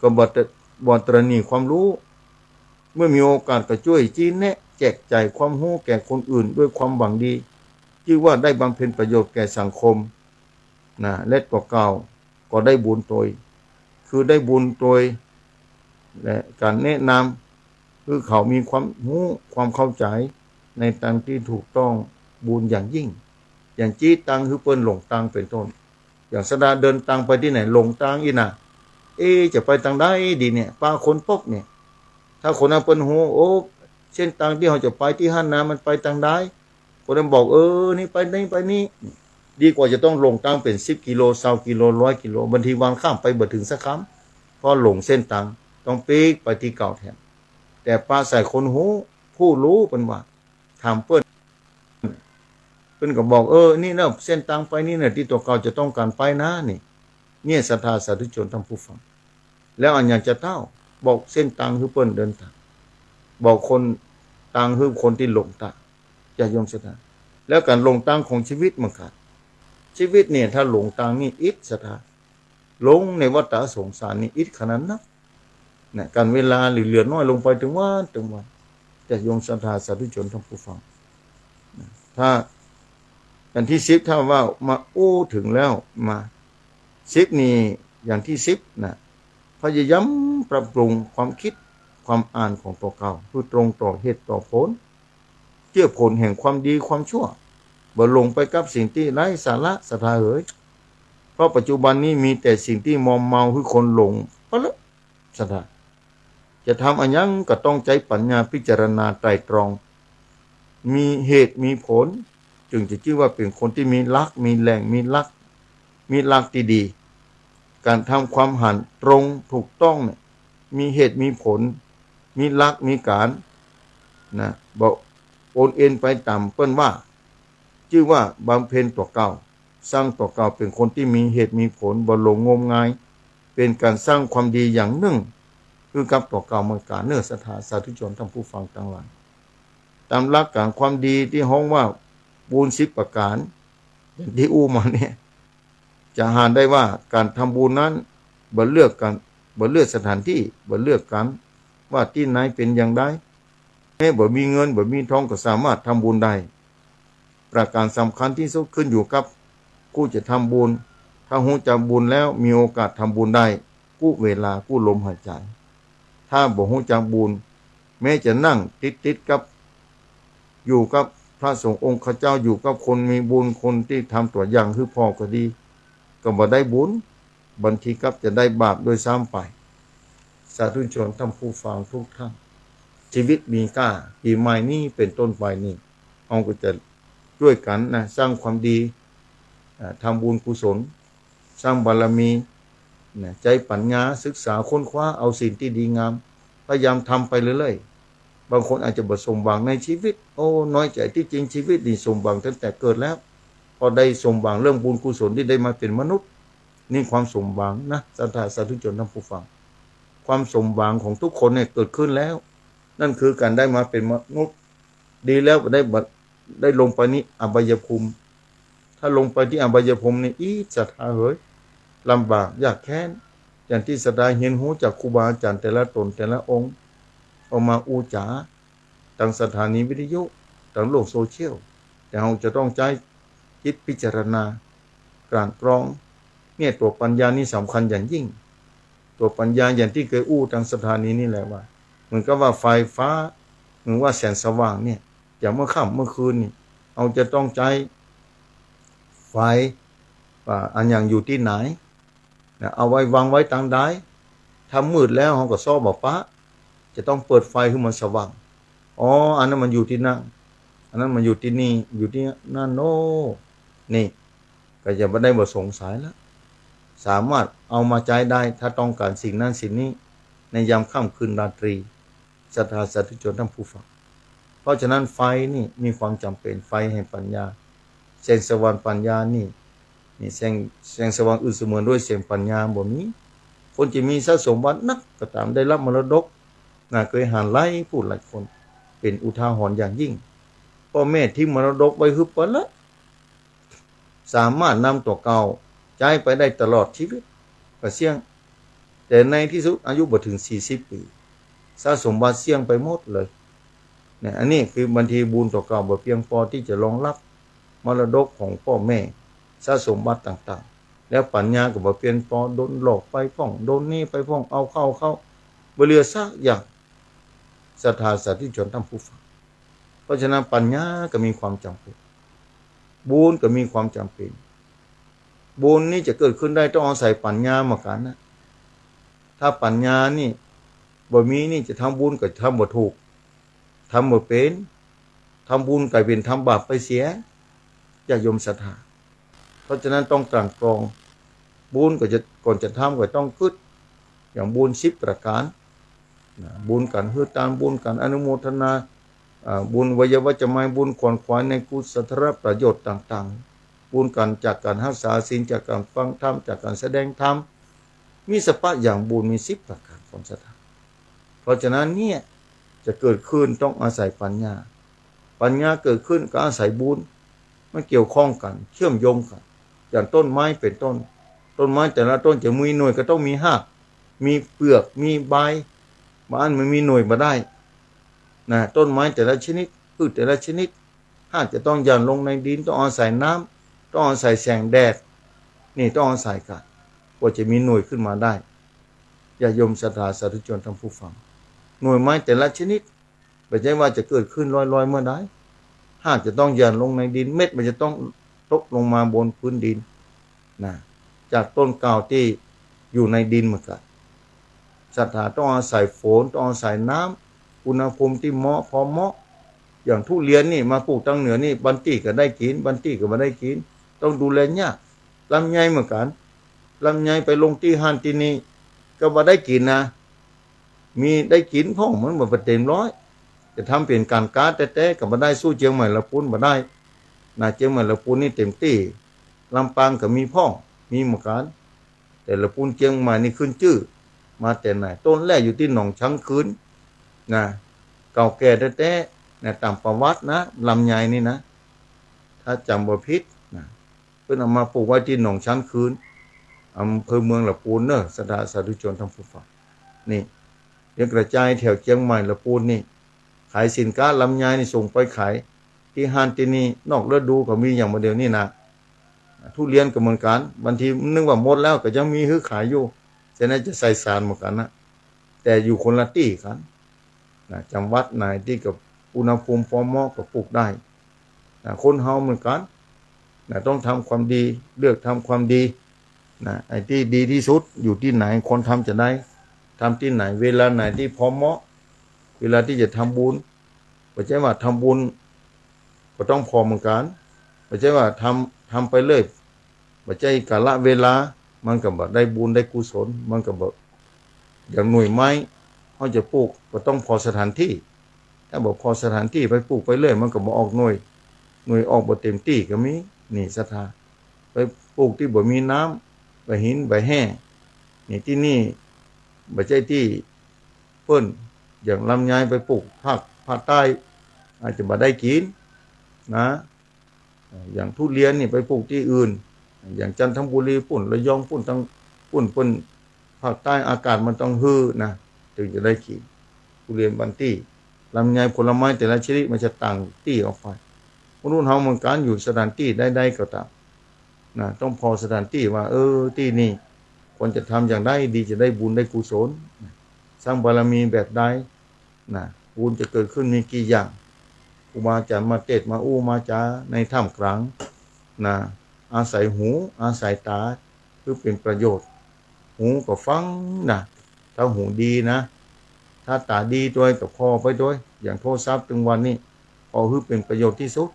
ก็บ่ตรณีความรู้เมื่อมีโอกาสก็ช่วยชี้แนะแจกจ่ายความรู้แก่คนอื่นด้วยความหวังดีที่ว่าได้บำเพ็ญประโยชน์แก่สังคมนะและตัวเก่าก็ได้บุญโดยคือได้บุญโดยและการแนะนำคือเขามีความรู้ความเข้าใจในทางที่ถูกต้องบุญอย่างยิ่งอย่างจี้ตังคือเปิ้นหลงตังเป็นต้นอย่างสดาเดินตังไปที่ไหนหลงตังอีน่ะจะไปทางใดดีเนี่ยป้าคนปกเนี่ยถ้าคนนั้นเปิ้นฮู้โอ้เส้นทางที่เขาจะไปที่ห้านนามันไปทางใดคนนั้นบอกนี่ไปนี่ไปนี่ดีกว่าจะต้องหลงตังเป็น10กิโล20กิโล100กิโลบางทีวันข้ามไปบ่ถึงสักคำเพราะหลงเส้นทางต้องปีกไปที่เก่าแทนแต่ป้าใส่คนฮู้ผู้รู้เปิ้นว่าทำเปิ้นก็บอกนี่นะเส้นทางไปนี่นะที่ตัวเก่าจะต้องการไปนะนี่เนี่ยศรัทธาสาธุชนท่านผู้ฟังแล้วอันอยากจะเต้าบอกเส้นทางคือเปิ้นเดินทางบอกคนทางคือคนที่หลงทางอย่ายอมศรัทธาแล้วการหลงทางของชีวิตมันขาดชีวิตเนี่ยถ้าหลงทางนี่อิทศรัทธาหลงในวัฏสงสารนี่อิทขนาดนั้นนะการเวลาเหลือน้อยลงไปถึงวันจะยอมศรัทธาสาธุชนท่านผู้ฟังถ้าอย่างที่10ถ้าว่ามาถึงแล้วมา10นี่อย่างที่10นะพยายามปรับปรุงความคิดความอ่านของตัวเก่าเพื่อตรงต่อเหตุต่อผลเชื่อผลแห่งความดีความชั่วบ่ลงไปกับสิ่งที่ไร้สาระศรัทธาเพราะปัจจุบันนี้มีแต่สิ่งที่มอมเมาคือคนหลงปะละศรัทธาจะทำอันยังก็ต้องใช้ปัญญาพิจารณาไตร่ตรองมีเหตุมีผลจึงจะชื่อว่าเป็นคนที่มีหลักมีแหล่งมีหลักที่ดีการทำความหันตรงถูกต้องเนี่ยมีเหตุมีผลมีหลักมีการนะบอกโอนเอ็นไปตามเปิ้นว่าชื่อว่าบำเพ็ญตัวเก่าสร้างตัวเก่าเป็นคนที่มีเหตุมีผลบ่หลงงมงายเป็นการสร้างความดีอย่างหนึ่งคือกับตัวเก่าเมื่อการเนื้อศรัทธาสาธุชนท่านผู้ฟังทั้งหลายตามหลักการความดีที่ฮ้องว่าบุญ10ประการอย่างที่มาเนี่ยจะหาได้ว่าการทำบุญนั้นบ่เลือกสถานที่บ่เลือกกันว่าที่ไหนเป็นอย่างไรแม้บ่มีเงินบ่มีทองก็สามารถทำบุญได้ประการสำคัญที่สุดขึ้นอยู่กับผู้จะทำบุญถ้ารู้จักบุญแล้วมีโอกาสทำบุญได้กู้เวลากู้ลมหายใจถ้าบ่รู้จักบุญแม้จะนั่งติดกับอยู่กับพระสงฆ์องค์ข้าเจ้าอยู่กับคนมีบุญคนที่ทำตัวอย่างคือพ่อก็ดีก็บ่ได้บุญบางทีกับจะได้บาปโดยซ้ำไปสาธุชนท่านผู้ฟังทุกท่านชีวิตมีค่าปีใหม่นี้เป็นต้นไปนี่เราก็จะช่วยกันนะสร้างความดีทำบุญกุศลสร้างบารมีนะใจปัญญาศึกษาค้นคว้าเอาสิ่งที่ดีงามพยายามทำไปเรื่อยๆบางคนอาจจะบ่สมหวังในชีวิตน้อยใจที่จริงชีวิตนี่สมหวังตั้งแต่เกิดแล้วพอได้สมหวังเรื่องบุญกุศลที่ได้มาเป็นมนุษย์นี่ความสมหวังนะศรัทธาสาธุชนท่านผู้ฟังความสมหวังของทุกคนเนี่ยเกิดขึ้นแล้วนั่นคือการได้มาเป็นมนุษย์ดีแล้วได้ลงไปนี้อบายภูมิถ้าลงไปที่อบายภูมินี่ศรัทธาลำบากยากแค้นอย่างที่ศรัทธาเห็นหูจากครูบาอาจารย์แต่ละตนแต่ละองค์ออกมาจ๋าทางสถานีวิทยุทางโลกโซเชียลแต่เราจะต้องใช้คิดพิจารณากลั่นกรองเนี่ยตัวปัญญานี่สำคัญอย่างยิ่งตัวปัญญาอย่างที่เคยทางสถานีนี่แหละว่าเหมือนกับว่าไฟฟ้าเหมือนว่าแสงสว่างเนี่ยอย่างเมื่อค่ำเมื่อคืนนี่เราจะต้องใช้ไฟว่าอันอย่างอยู่ที่ไหนนะเอาไว้วางไว้ทางใดถ้ามืดแล้วเราก็ซ้อบอกปะจะต้องเปิดไฟให้มันสว่างอันนั้นมันอยู่ที่นั่นอันนั้นมันอยู่ที่นี่อยู่ที่นั่นนี่ก็จะไม่ได้บ่สงสัยแล้วสามารถเอามาใช้ได้ถ้าต้องการสิ่งนั้นสิ่งนี้ในยามค่ำคืนราตรีศรัทธาสาธุชนท่านผู้ฟังเพราะฉะนั้นไฟนี่มีความจำเป็นไฟแห่งปัญญาแสงสว่างปัญญานี่แสงสว่างอื่นเสมือนด้วยแสงปัญญาบ่มีคนจะมีทรัพย์สมบัตินักก็ตามได้รับมรดกน่าเคยหาไล่พูดหลายคน เป็นอุทาหรณ์อย่างยิ่งพ่อแม่ที่มรดกไว้ฮึบไปแล้วสามารถนำตัวเก่าใช้ไปได้ตลอดชีวิตก็เสี่ยงแต่ในที่สุดอายุบ่ถึง40 ปีสะสมบัติเสี่ยงไปหมดเลยเนี่ยอันนี้คือบางทีบุญตัวเก่าบ่เพียงพอที่จะรองรับมรดกของพ่อแม่สะสมบัติต่างๆแล้วปัญญาก็บ่เพียงพอโดนหลอกไปพ้องโดนนี่ไปพ้องเอาเข้าบ่เหลือสักอย่างศรัทธาสาธุชนท่านผู้ฟังเพราะฉะนั้นปัญญาก็มีความจำเป็นบุญก็มีความจำเป็นบุญนี่จะเกิดขึ้นได้ต้องอาศัยปัญญาเหมือนกันนะถ้าปัญญานี่บ่มีนี่จะทำบุญก็ทำบ่ถูกทำบ่เป็นทำบุญกลายเป็นทำบาปไปเสียอย่าโยมศรัทธาเพราะฉะนั้นต้องกลั่นกรองบุญก็จะก่อนจะทำก็ต้องคิดอย่างบุญ10 ประการบุญกันฮือตานบุญกันอนุโมทนาบุญวัยวจไมยบุญขวนขวายในกุศลประโยชน์ต่างๆบุญกันจากการรักษาศีลจากการฟังธรรมจากการแสดงธรรมมีสภาพอย่างบุญมี10 ประการของศรัทธาเพราะฉะนั้นเนี่ยจะเกิดขึ้นต้องอาศัยปัญญาเกิดขึ้นก็อาศัยบุญมันเกี่ยวข้องกันเชื่อมโยงกันอย่างต้นไม้เป็นต้นไม้แต่ละต้นจะมีหน่วยก็ต้องมีรากมีเปลือกมีใบบางอันมันมีหน่วยมาได้นะต้นไม้แต่ละชนิดพืชแต่ละชนิดถ้าจะต้องหย่อนลงในดินต้องอาศัยน้ำต้องอาศัยแสงแดดนี่ต้องอาศัยกันกว่าจะมีหน่วยขึ้นมาได้ญาติโยมศรัทธาสาธุชนท่านผู้ฟังหน่วยไม้แต่ละชนิดไม่ใช่ว่าจะเกิดขึ้นลอยๆเมื่อใดถ้าจะต้องหย่อนลงในดินเม็ดมันจะต้องตกลงมาบนพื้นดินนะจากต้นเก่าที่อยู่ในดินเหมือนกันศรัทธาต้องอาศัยฝนต้องอาศัยน้ำอุณหภูมิที่เหมาะพอเหมาะอย่างทุเรียนนี่มาปลูกทางเหนือนี่บันตี้ก็ได้กินบันตี้ก็ไม่ได้กินต้องดูแลยากลำไยเหมือนกันลำไยไปลงที่ฮันที่นี่ก็บ่ได้กินนะมีได้กินพ่องมันบ่เต็มร้อยจะทำเป็นการค้าแต่ก็บ่ได้สู้เชียงใหม่ละปูนบ่ได้นะเชียงใหม่ละปูนนี่เต็มที่ลำปางก็มีพ่องมีเหมือนกันแต่ละปูนเชียงใหม่นี่ขึ้นชื่อมาแต่ไหนต้นแรกอยู่ที่หนองช้างคืนนะเก่าแก่แต่นะตามประวัตินะลำไยนี่นะถ้าจำบ่ผิดนะเพิ่นเอามาปลูกไว้ที่หนองช้างคืนอำเภอเมืองละปูนเนอะศรัทธาสาธุชนท่านผู้ฟังนี่เดี๋ยวกระจายแถวเชียงใหม่ละปูนนี่ขายสินค้าลำไยนี่ส่งไปขายที่ฮันที่นี่นอกฤดูก็มีอย่างเดียวนี่นะทุเรียนก็เหมือนกันบางทีนึกว่าหมดแล้วก็ยังมีฮื้อขายอยู่ฉะนั้นจะใส่สารเหมือนกันนะแต่อยู่คนละที่กันนะจังหวัดไหนที่กับอุณหภูมิพอเหมาะก็ปลูกได้นะคนเฮาเหมือนกันนะต้องทำความดีเลือกทำความดีนะไอ้ที่ดีที่สุดอยู่ที่ไหนคนทำจะได้ทำที่ไหนเวลาไหนที่พอเหมาะเวลาที่จะทำบุญไม่ใช่ว่าทำบุญก็ต้องพอเหมือนกันไม่ใช่ว่าทำไปเลยไม่ใช่กาลเวลามันก็บ่ได้บุญได้กุศลมันก็บ่อย่างหน่วยไม้เขาจะปลูกก็ต้องพอสถานที่ถ้าบอกพอสถานที่ไปปลูกไปเรื่อยมันก็บ่ออกหน่วยออกบ่เต็มที่ก็มีนี่ศรัทธาไปปลูกที่บ่มีน้ำใบหินใบแห้งนี่ที่นี่บ่ใช่ที่เพิ่นอย่างลำไยไปปลูกภาคใต้อาจจะบ่ได้กินนะอย่างทุเรียนนี่ไปปลูกที่อื่นอย่างจันทบุรีปุ่นระยองปุ่นทั้งปุ่นเพิ่นภาคใต้อากาศมันต้องฮือนะถึงจะได้กินทุเรียนบันตี้ลำไยผลไม้แต่ละชนิดมันจะต่างที่ออกไปมนุษย์เฮาเหมือนกันอยู่สถานที่ใดๆก็ตามนะต้องพอสถานที่ว่าที่นี่ควรจะทำอย่างใดดีจะได้บุญได้กุศลสร้างบารมีแบบใดนะบุญจะเกิดขึ้นมีกี่อย่างครูบาอาจารย์มาเทศน์มาอู้มาจาในถ้ำกลางนะอาศัยหูอาศัยตาคือเป็นประโยชน์หูก็ฟังนะถ้าหูดีนะถ้าตาดีด้วยก็พอไปด้วยอย่างโทรศัพท์ถึงวันนี้พอคือเป็นประโยชน์ที่สุด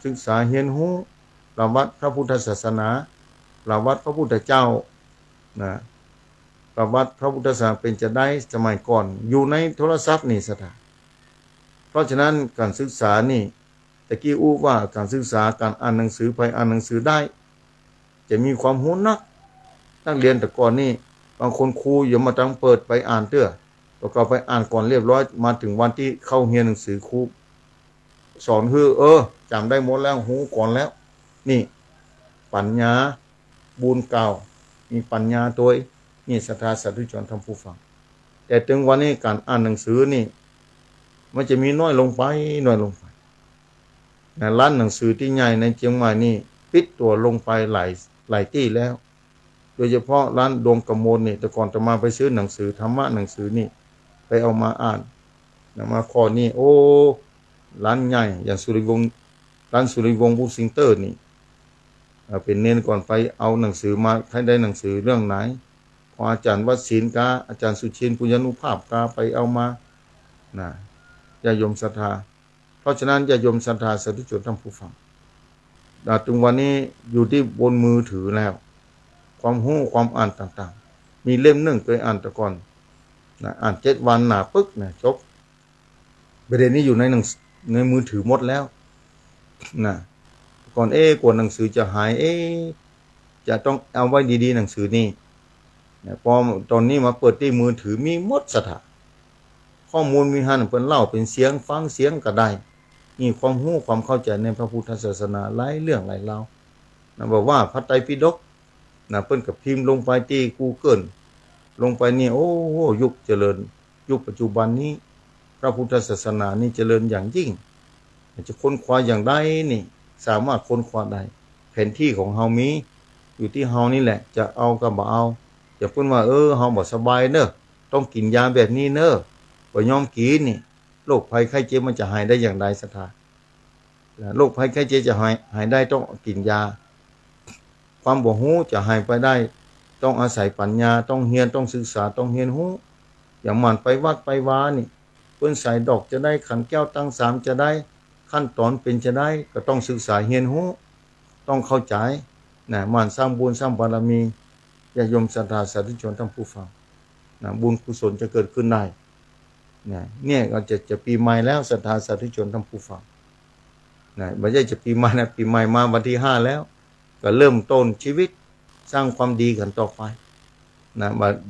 ศึกษาเรียนรู้ประวัติพระพุทธศาสนาประวัติพระพุทธเจ้านะประวัติพระพุทธศาสนาเป็นจะได้สมัยก่อนอยู่ในโทรศัพท์นี่สถานเพราะฉะนั้นการศึกษานี่ตะกี้อู้ว่าการศึกษาการอ่านหนังสือไปอ่านหนังสือได้จะมีความรู้นักเรียนแต่ก่อนนี่บางคนครูอย่ามาตั้งเปิดไปอ่านเตื้อ แล้วก็ไปอ่านก่อนเรียบร้อยมาถึงวันที่เข้าเรียนหนังสือครูสอนคือจำได้หมดแล้วหูก่อนแล้วนี่ปัญญาบุญเก่ามีปัญญาตัวนี่ศรัทธาสาธุชนท่านผู้ฟังแต่ถึงวันนี้การอ่านหนังสือนี่มันจะมีน้อยลงไปน้อยลงไปร้านหนังสือที่ใหญ่ในเชียงใหม่นี่ปิดตัวลงไปหลายที่แล้วโดยเฉพาะร้านดวงกมลนี่แต่ก่อนจะมาไปซื้อหนังสือธรรมะหนังสือนี่ไปเอามาอ่านมาข้อนี้โอ้ร้านใหญ่อย่างสุริวงศ์ร้านสุริวงศ์บุ๊กซิงเตอร์นี่เป็นเน้นก่อนไปเอาหนังสือมาให้ได้หนังสือเรื่องไหนของอาจารย์วศินกาอาจารย์สุชินปุญญานุภาพกาไปเอามานะญาโยมศรัทธาเพราะฉะนั้นญาโยมศรัทธาสาธุชนท่านผู้ฟังถึงวันนี้อยู่ที่บนมือถือแล้วความรู้ความอ่านต่างๆมีเล่มหนึ่งเคยอ่านแต่ก่อนอ่าน7 วันปึ๊กจบประเด็นนี้อยู่ในมือถือหมดแล้วก่อนกว่าหนังสือจะหายจะต้องเอาไว้ดีๆหนังสือนี่พอตอนนี้มาเปิดที่มือถือมีหมดสถาข้อมูลมีหันเป็นเล่าเป็นเสียงฟังเสียงก็ได้นี่ความรู้ความเข้าใจในพระพุทธศาสนาหลายเรื่องหลายราวบอกว่าพระไตรปิฎกเพิ่นกับพิมพ์ลงไปที่ Google ลงไปนี่โอ้ยุคเจริญยุคปัจจุบันนี้พระพุทธศาสนานี่เจริญอย่างยิ่งจะค้นคว้าอย่างใดนี่สามารถค้นคว้าได้แผนที่ของเฮามีอยู่ที่เฮานี่แหละจะเอาก็บ่เอาอย่าเพิ่นว่าเฮาบ่สบายเด้อต้องกินยาแบบนี้เด้อบ่ยอมกินนี่โรคภัยไข้เจ็บมันจะหายได้อย่างไรศรัทธาโรคภัยไข้เจ็บจะหายได้ต้องกินยาความบ่ฮู้จะหายไปได้ต้องอาศัยปัญญาต้องเรียนต้องศึกษาต้องเรียนรู้อย่างมันไปวัดไปวานี่เพิ่นใส่ดอกจะได้ขันแก้วตั้ง3จะได้ขั้นตอนเป็นจะได้ก็ต้องศึกษาเรียนรู้ต้องเข้าใจมันสร้างบุญสร้างบารมีญาติโยมศรัทธาสาธุชนท่านผู้ฟังบุญกุศลจะเกิดขึ้นได้เนี่ยก็จะปีใหม่แล้วศรัทธาสาธุชนท่านผู้ฟังไม่ใช่จะปีใหม่นะปีใหม่มาวันที่5แล้วก็เริ่มต้นชีวิตสร้างความดีกันต่อไป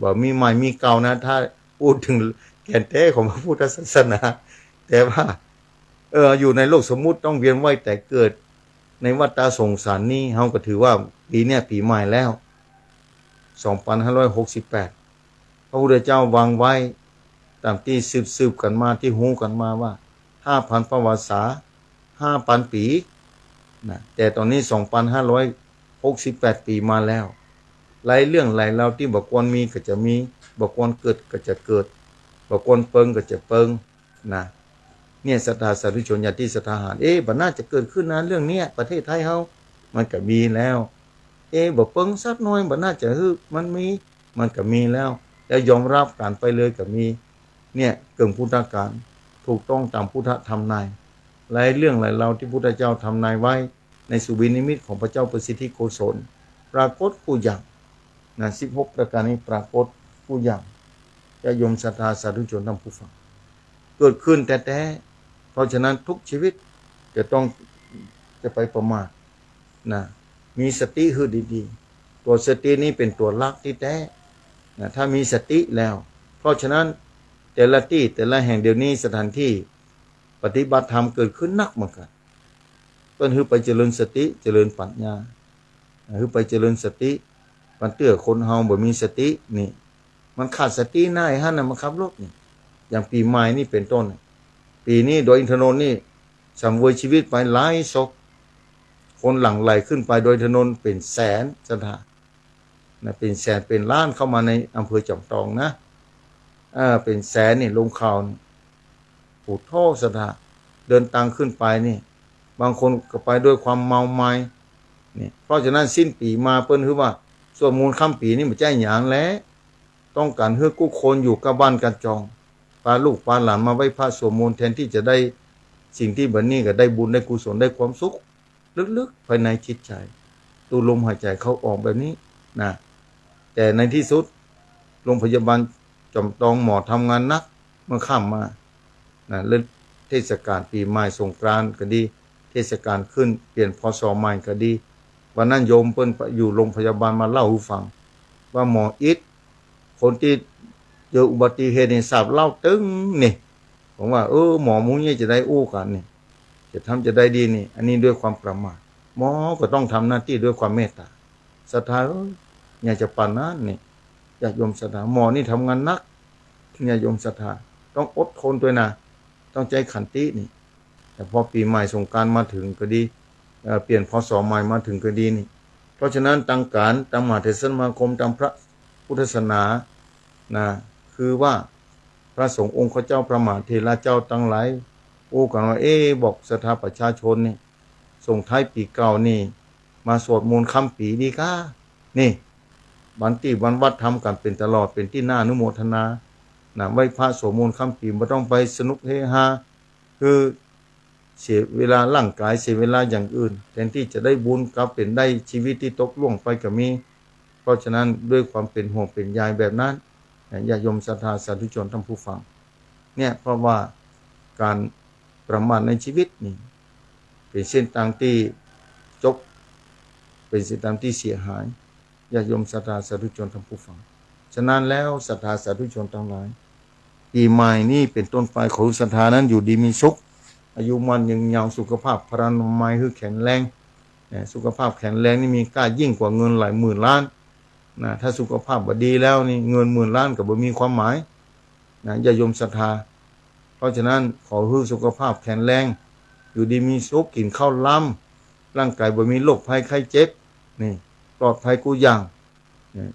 บ่มีใหม่มีเก่านะถ้าพูดถึงแก่นแท้ของพระพุทธศาสนาแต่ว่าอยู่ในโลกสมมุติต้องเวียนว่ายแต่เกิดในวัฏสงสารนี้เฮาก็ถือว่าปีเนี้ยปีใหม่แล้ว2568พระพุทธเจ้าวางไว้ตามที่สืบกันมาที่ฮู้กันมาว่า 5,000 ประวัติศาสตร์ 5,000 ปีแต่ตอนนี้2,568 ปีมาแล้วหลายเรื่องหลายราวที่บ่ควรมีก็จะมีบ่ควรเกิดก็จะเกิดบ่ควรเปิงก็จะเปิงเนี่ยศรัทธาสาธุชนญาติศรัทธาหารบ่น่าจะเกิดขึ้นนะเรื่องเนี้ยประเทศไทยเฮามันก็มีแล้วบ่เปิงสักหน่อยบ่น่าจะมันก็มีแล้วยอมรับการไปเลยก็มีเนี่ยเกิ่งพุทธการถูกต้องตามพุทธธรรมนายหลายเรื่องหลายราวที่พุทธเจ้าทำนายไว้ในสุวินิมิตของพระเจ้าประสิทธิโกศลปรากฏผู้อย่าง16ประการนี้ปรากฏผู้อย่างญาติโยมศรัทธาสาธุชนท่านผู้ฟังเกิดขึ้นแต่เพราะฉะนั้นทุกชีวิตจะไปประมาทมีสติคือดีๆตัวสตินี้เป็นตัวหลักที่แท้ถ้ามีสติแล้วเพราะฉะนั้นแต่ละที่แต่ละแห่งเดี๋ยวนี้สถานที่ปฏิบัติธรรมเกิดขึ้นนักเหมือนกันเพิ่นคือไปเจริญสติเจริญปัญญาคือไปเจริญสติมันเตื้อคนเฮาบ่มีสตินี่มันขาดสติหน้าหั่นมันขับรถนี่อย่างปีใหม่นี่เป็นต้นปีนี้โดยอินทนนท์นี่สังเวยชีวิตไปหลายศพคนหลั่งไหลขึ้นไปโดยถนนเป็นแสนสถานเป็นแสนเป็นล้านเข้ามาในอำเภอจอมทองนะเป็นแสนนี่ลงข่าวผูดท่อสถานเดินตังขึ้นไปนี่บางคนก็ไปด้วยความเมาไม้นี่เพราะฉะนั้นสิ้นปีมาเปิ้นคือว่าสวดมนต์ค่ำปีนี่บ่ใช่หยังแล้วต้องการให้กู้คนอยู่กับบ้านกันจองพาลูกพาหลานมาไหว้พระสวดมนต์แทนที่จะได้สิ่งที่บัดนี้ก็ได้บุญได้กุศลได้ความสุขลึกๆภายในจิตใจตูลมหายใจเข้าออกแบบนี้แต่ในที่สุดโรงพยาบาลจอมทองหมอทำงานหนักเมื่อค่ำมาเรื่องเทศกาลปีใหม่สงกรานต์ก็ดีเทศกาลขึ้นเปลี่ยนพศใหม่ก็ดีวันนั้นโยมเปิ้นอยู่โรงพยาบาลมาเล่าให้ฟังว่าหมออิฐคนที่โย ออุบัติเหตุนี่ทราบเล่าตึ้งนี่ผมว่าหมอมุ้งนี่จะได้อู้กันนี่จะได้ดีนี่อันนี้ด้วยความประมาทหมอก็ต้องทำหน้าที่ด้วยความเมตตาศรัทธาอยากจะปานนั้นนี่ญาติโยมศรัทธาหมอนี่ทำงานนักญาติโยมศรัทธาต้องอดทนด้วยนะต้องใจขันตินี่แต่พอปีใหม่สงกรานต์มาถึงก็ดีเปลี่ยนพศใหม่มาถึงก็ดีนี่เพราะฉะนั้นตั้งการตั้งมหาเถรสมาคมตามพระพุทธศาสนานะคือว่าพระสงฆ์องค์เจ้าพระมหาเถระเจ้าตั้งหลายโอ้กันว่าบอกศรัทธาประชาชนนี่ส่งท้ายปีเก่านี่มาสวดมนต์ค่ำปีดีก้านี่บันติวันวัดทำกันเป็นตลอดเป็นที่น่าอนุโมทนานะไหว้พระสวดมนต์ค่ำปีไม่ต้องไปสนุกเฮฮาคือเสียเวลาร่างกายเสียเวลาอย่างอื่นแทนที่จะได้บุญกลับเป็นได้ชีวิตที่ตกล่วงไปก็มีเพราะฉะนั้นด้วยความเป็นห่วงเป็นใยแบบนั้นญาติโยมศรัทธาสาธุชนท่านผู้ฟังเนี่ยเพราะว่าการประมาทในชีวิตนี่เป็นเส้นทางที่จบเป็นเส้นทางที่เสียหายญาติโยมศรัทธาสาธุชนท่านผู้ฟังฉะนั้นแล้วศรัทธาสาธุชนทั้งหลายปีใหม่นี่เป็นต้นไปของศรัทธานั้นอยู่ดีมีสุขอายุมันยืนยาวสุขภาพพรรณนามัยคือแข็งแรงสุขภาพแข็งแรงนี่มีค่ายิ่งกว่าเงินหลายหมื่นล้านนะถ้าสุขภาพบ่ดีแล้วนี่เงินหมื่นล้านก็บ่มีความหมายนะญาติโยมศรัทธาเพราะฉะนั้นขอให้สุขภาพแข็งแรงอยู่ดีมีสุขกินข้าวล้ำร่างกายบ่มีโรคภัยไข้เจ็บนี่ปลอดภัยกูอย่าง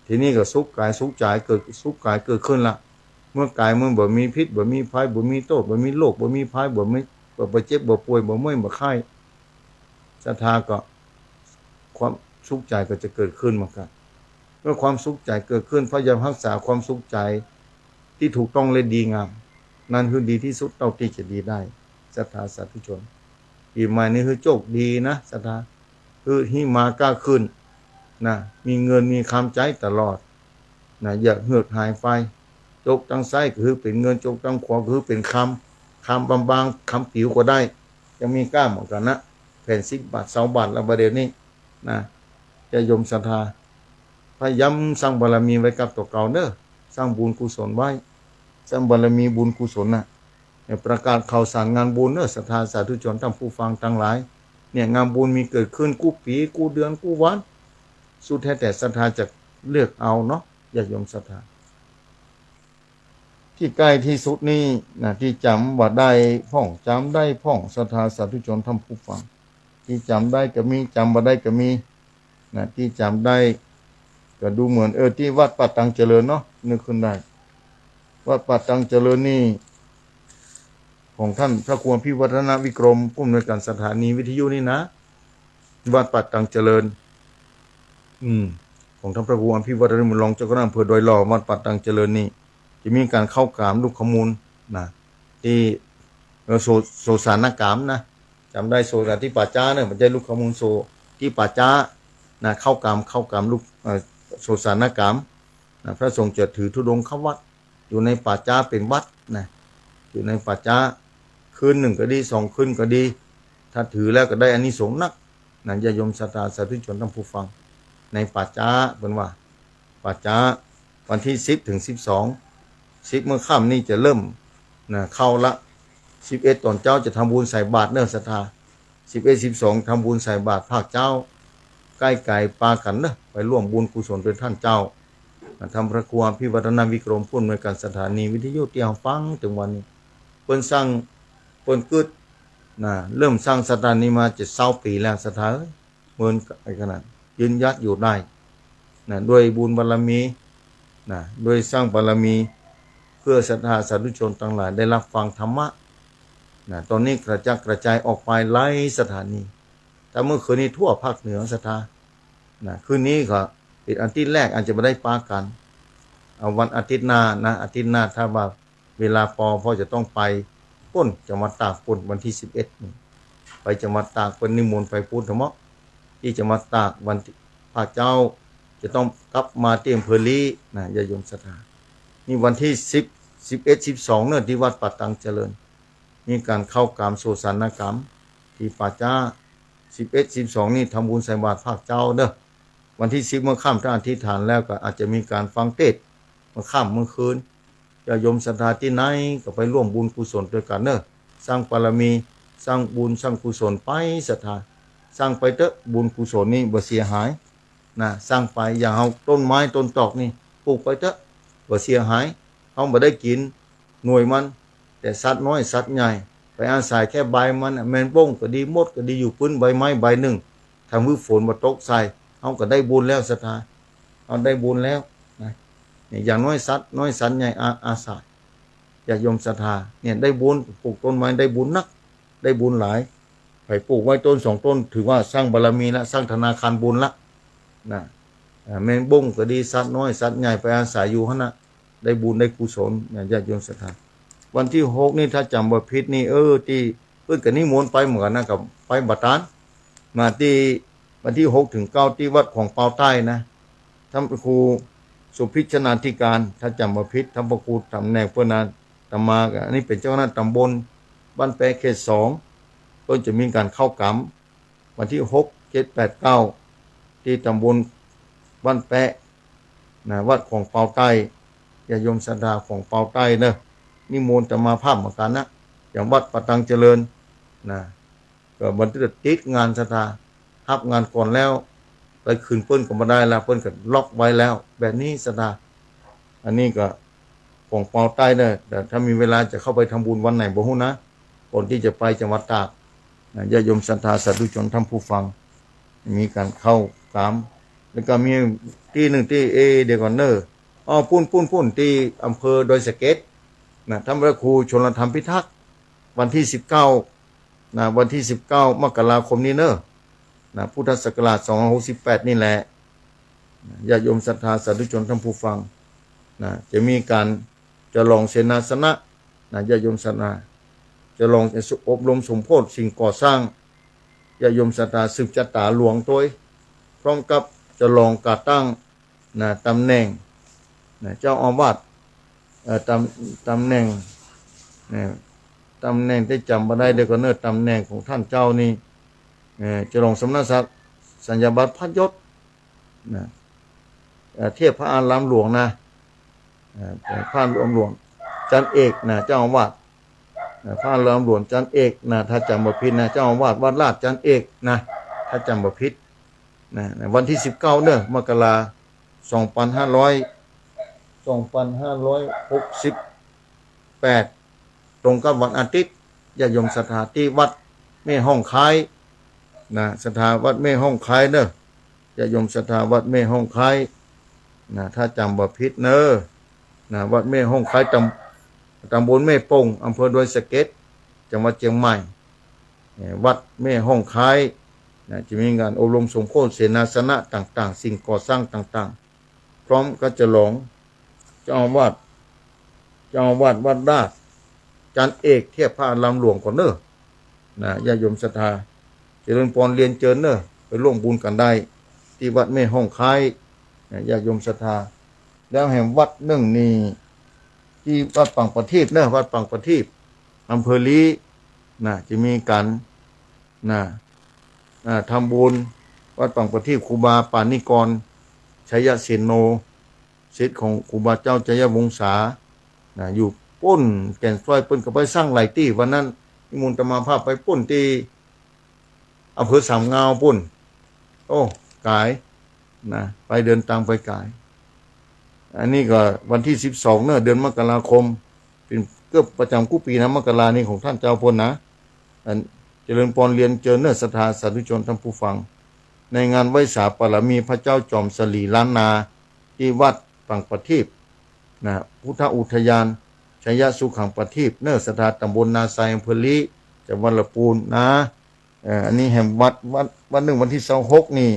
ทีนี้ก็สุขกายสุขใจเกิดสุขกายเกิดขึ้นละเมื่อกายมันบ่มีพิษบ่มีภัยบ่มีโรคบ่มีโรคบ่มีภัยบ่เจ็บบ่ป่วยบ่เมื่อยบ่ไข้ศรัทธาก็ความสุขใจก็จะเกิดขึ้นเหมือนกันเมื่อความสุขใจเกิดขึ้นพยายามรักษาความสุขใจที่ถูกต้องและดีงามนั่นคือดีที่สุดเท่าที่จะดีได้ศรัทธาสาธุชนปีใหม่นี้คือโชคดีนะศรัทธาคือหิมากล้าขึ้นนะมีเงินมีคำใจตลอดนะอย่าเหือกหายไปโจกตั้งไส้คือเป็นเงินโจกตั้งขวาคือเป็นคำบางๆคำผิวก็ได้ยังมีกล้าเหมือนกันนะแผ่น10 บาท20 บาทแล้วประเดี๋ยวนี้นะจะยมศรัทธาพยายามสร้างบารมีไว้กับตัวเก่าเนอะสร้างบุญกุศลไว้สร้างบารมีบุญกุศลนะประกาศข่าวสารงานบุญเนอะศรัทธาสาธุชนท่านผู้ฟังทั้งหลายเนี่ยงานบุญมีเกิดขึ้นกู้ปีกู้เดือนกู้วันสุดแท้แต่ศรัทธาจะเลือกเอาเนาะญาติโยมศรัทธาที่ใกล้ที่สุดนี่นะที่จำว่าได้พ่องจำได้พ่องศรัทธาสาธุชนท่านผู้ฟังที่จำได้ก็มีจำบ่ได้ก็มีนะที่จำได้ก็ดูเหมือนที่วัดป่าตังเจริญเนาะนึกขึ้นได้วัดป่าตังเจริญนี่ของท่านพระครูพิวัฒนวิกรมผู้อำนวยการสถานีวิทยุนี่นะวัดป่าตังเจริญของท่านพระครูพิวัฒนรองเจ้าคณะอำเภอดอยหล่อวัดป่าตังเจริญนี่จะมีการเข้ากามลูกขมูลนะที่โสสานกามนะจำได้โสสานที่ป่าจ้าเนี่ยมันจะลูกขมูลโสที่ป่าจ้านะเข้ากามลูกโสสานกามนะพระสงฆ์จะถือธุดงค์เข้าวัดอยู่ในป่าจ้าเป็นวัดนะอยู่ในป่าจ้าคืน1ก็ดี2คืนก็ดีถ้าถือแล้วก็ได้อานิสงส์นักนะญาติโยมศรัทธาสาธุชนท่านผู้ฟังในป่าจ้าเป็นว่าป่าจ้าวันที่10 ถึง 12เมื่อค่ำนี่จะเริ่มนะเข้าละ11ตอนเจ้าจะทำบุญใส่บาตรเนื้อศรัทธา11 12ทำบุญใส่บาตรภาคเจ้าใกล้ไก่ปลากันนะไปร่วมบุญกุศลเป็นท่านเจ้าทำพระครูพิวัฒนวิกรมผู้อำนวยการสถานีวิทยุที่เราฟังถึงวันนี้เปิ้นสร้างเปิ้นกึดนะเริ่มสร้างสถานีมา70 ปีแล้วศรัทธาเหมือนไอ้ขนาดยืนยัดอยู่ได้นะด้วยบุญบารมีนะด้วยสร้างบารมีเพื่อศรัทธาสาธุชนทั้งหลายได้รับฟังธรรมะนะตอนนี้กระจายออกไปหลายสถานีแต่เมื่อคืนนี้ทั่วภาคเหนือศรัทธานะคืนนี้ก็เป็นอาทิตย์แรกอาจจะไม่ได้ปากันเอาวันอาทิตย์หน้านะอาทิตย์หน้าถ้าว่าเวลาพอจะต้องไปป่นจังหวัดตากป่นวันที่11นี่ไปจังหวัดตากเป็นนิมนต์ไปพูดธรรมะที่จังหวัดตากวันพระเจ้าจะต้องกลับมาที่อำเภอลีนะญาติโยมศรัทธานี่วันที่10 11 12เนี่ยที่วัดป่าตังเจริญมีการเข้ากามโสสานกรรมที่ป่าจ้า11 12นี่ทำบุญใส่บาตรภาคเจ้าเด้อวันที่10เมื่อค่ำถ้าอธิษฐานแล้วก็อาจจะมีการฟังเทศน์เมื่อค่ำเมื่อคืน ญาติโยมศรัทธาที่ไหนก็ไปร่วมบุญกุศลด้วยกันเนอะสร้างบารมีสร้างบุญสร้างกุศลไปศรัทธาสร้างไปเถอะบุญกุศลนี่บ่เสียหายนะสร้างไปอย่างเอาต้นไม้ต้นตอกนี่ปลูกไปเถอะบ่เสียหายเอาบ่ได้กินหน่วยมันแต่สัตว์น้อยสัตว์ใหญ่ไปอาศัยแค่ใบมันแมงป่งก็ดีมดก็ดีอยู่พื้นใบไม้ใบหนึ่งทำให้ฝนมาตกใส่เอาก็ได้บุญแล้วศรัทธาเอาได้บุญแล้วนะอย่างน้อยสัตว์ใหญ่อาศัยอย่าโยมศรัทธาเนี่ยได้บุญปลูกต้นไม้ได้บุญนักได้บุญหลายไปปลูกไว้ต้น2 ต้นถือว่าสร้างบารมีละสร้างธนาคารบุญละนะแมงป่งก็ดีสัตว์น้อยสัตว์ใหญ่ไปอาศัยอยู่หั่นน่ะได้บุญได้กุศลญาติโยมศรัทธาวันที่6นี่ถ้าจำบ่ผิดนี่ที่เพิ่นก็นิมนต์ไปเหมือนนะกับไปบัดตานมาที่วันที่6 ถึง 9ที่วัดของเปาใต้นะท่านพระครูสุพิชนาธิการถ้าจำบ่ผิดท่านพระครูตำแหน่งเพิ่นน่ะตมาอันนี้เป็นเจ้าคณะตำบลบ้านแปเขต2เพิ่นจะมีการเข้ากรรมวันที่6 7 8 9ที่ตำบลบ้านแปะนะวัดของเปาใต้ญาติโยมศรัทธาของเปาใต้เด้อนิมนต์ตมาภาพเหมือนกันนะอย่างวัดปะตังเจริญนะก็บันทึกติดงานศรัทธารับงานก่อนแล้วไปคืนเปิ้นก็บ่ได้แล้วเปิ้นก็ล็อกไว้แล้วแบบนี้ศรัทธาอันนี้ก็ของเปาใต้เด้อแต่ถ้ามีเวลาจะเข้าไปทำบุญวันไหนบ่ฮู้นะก่อนที่จะไปจังหวัดตากนะญาติโยมศรัทธาสาธุชนท่านผู้ฟังมีการเข้ากรรมแล้วก็มีที่หนึ่งที่เดี๋ยวก่อนเนอปุ้นที่อำเภอดอยสะเก็ดนะท่านพระครูชนลธรรมพิทักษ์วันที่19นะวันที่19 มกราคมนี้เนอะนะพุทธศักราช2568นี่แหละญาติโยมศรัทธาสาธุชนท่านผู้ฟังนะจะมีการจะลองเสนาสนะนะญาติโยมศรัทธาจะลองอบรมสมโพธิสิ่งก่อสร้างญาติโยมศรัทธาสืบชะตาหลวงตัวพร้อมกับจะลองก่อตั้งนะตำแหน่งนะเจ้าอาวาสตำแหน่งนะตำแหน่งที่จำบ่ได้เดี๋ยวก็เนิ่นตำแหน่งของท่านเจ้านี่จะลงสำนักศักดิ์สัญญาบัตรพัดยศนะเทียบพระอารามหลวงนะพระอารามหลวงจันเอกนะเจ้าอาวาสพระอารามหลวงจันเอกนะถ้าจำบ่ผิดนะเจ้าอาวาสวัดลาดจันเอกนะถ้าจำบ่ผิดนะวันที่19เด้อมกราคม2568ตรงกับวันอาทิตย์ญาติโยมศรัทธาที่วัดแม่ห้องคายนะศรัทธาวัดแม่ห้องคายเด้อญาติโยมศรัทธาวัดแม่ห้องคายนะถ้าจำบ่ผิดเนอะนะวัดแม่ห้องคายตำบลแม่ปงอำเภอดอยสะเก็ดจังหวัดเชียงใหม่วัดแม่ห้องคายนะจะมีงานอบรมสมโภชเสนาสนะต่างๆสิ่งก่อสร้างต่างๆพร้อมก็จะหลงเจ้าอาวาสวัดราชจันเอกเทียบพระอารามหลวงก่อนเนอะนะญาติโยมศรัทธาเจริญพรเรียนเจิญเนอะไปร่วมบุญกันได้ที่วัดแม่ห้องคายญาติโยมศรัทธาแล้วแห่งวัดหนึ่งนี่ที่วัดปังประทีปเนอะวัดปังประทีปอำเภอลีนะจะมีการนะทำบุญวัดปังประทีปครูบาปานิกรชัยเสนโนศิษย์ของครูบาเจ้าชัยวงศานะอยู่ปุ้นแก่นซอยเปิ้นก็ไปสร้างหลายที่วันนั้นนิมนต์ตมาภาพไปปุ้นที่อำเภอสามงาวปุ้นโอ้กายนะไปเดินทางไปกายอันนี้ก็วันที่12เนอะเดือนมกราคมเป็นเกือบประจำกู้ปีนะมกรานี้ของท่านเจ้าพลนะเจริญพรเรียนเจริญเนอะศรัทธาสาธุชนท่านผู้ฟังในงานไหว้สาปารมีพระเจ้าจอมสลีล้านนาที่วัดปังประทีปนะพุทธอุทยานชัยสุขังประทีปเนอะศรัทธาตำบลนาไซอำเภอลีจังหวัดลำพูนนะอันนี้แห่งวัดหนึ่งวันที่26นี่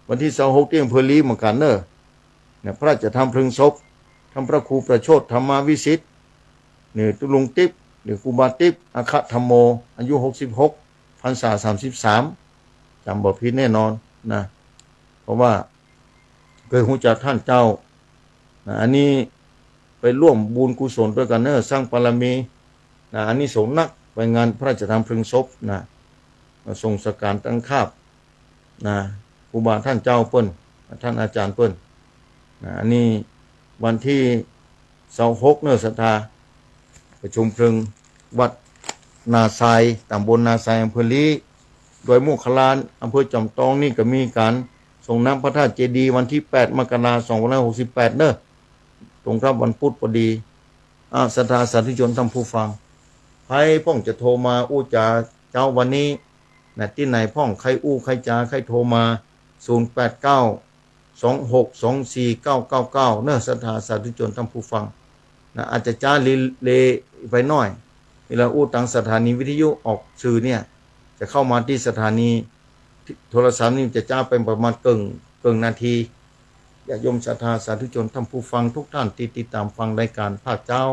วันที่26ที่อำเภอลีเหมือนกันเนอะพระราชทานเพลิงศพท่านพระครูประโชติธรรมวิสิทธิ์เนี่ยตุลุงติ๊บหรือครูบาติ๊บอาคธรรมโมอายุ66พรรษา33จำบ่ผิดแน่นอนนะเพราะว่าเคยรู้จักท่านเจ้านะอันนี้ไปร่วมบุญกุศลด้วยกันเนอะสร้างบารมีนะอันนี้สงฆ์นักไปงานพระราชทานเพลิงศพนะทรงสการตั้งคาบนะครูบาท่านเจ้าเปิ้นท่านอาจารย์เปิ้นอันนี้วันที่ 26เนื้อศรัทธาประชุมเพลิงวัดนาไซตำบลนาไซอำเภอลีโดยมุขลานอำเภอจอมทองนี่ก็มีการส่งน้ำพระธาตุเจดีย์วันที่8มกราคม2568เนอะตรงกับวันพุธพอดีศรัทธาสาธุชนท่านผู้ฟังใครพ่องจะโทรมาอู้จาเจ้าวันนี้นะที่ไหนพ่องใครอู้ใครจาใครโทรมา0892624999เนอะศรัทธาสาธุชนท่านผู้ฟังนะอาจจะจ้าเลไปหน่อยเวลาอู้ตังสถานีวิทยุออกสื่อเนี่ยจะเข้ามาที่สถานีโทรศัพท์นี่จะจ้าเป็นประมาณเกิงนาทีญาติโยมศรัทธาสาธุชนท่านผู้ฟังทุกท่านที่ติดตามฟังรายการภาคเจ้า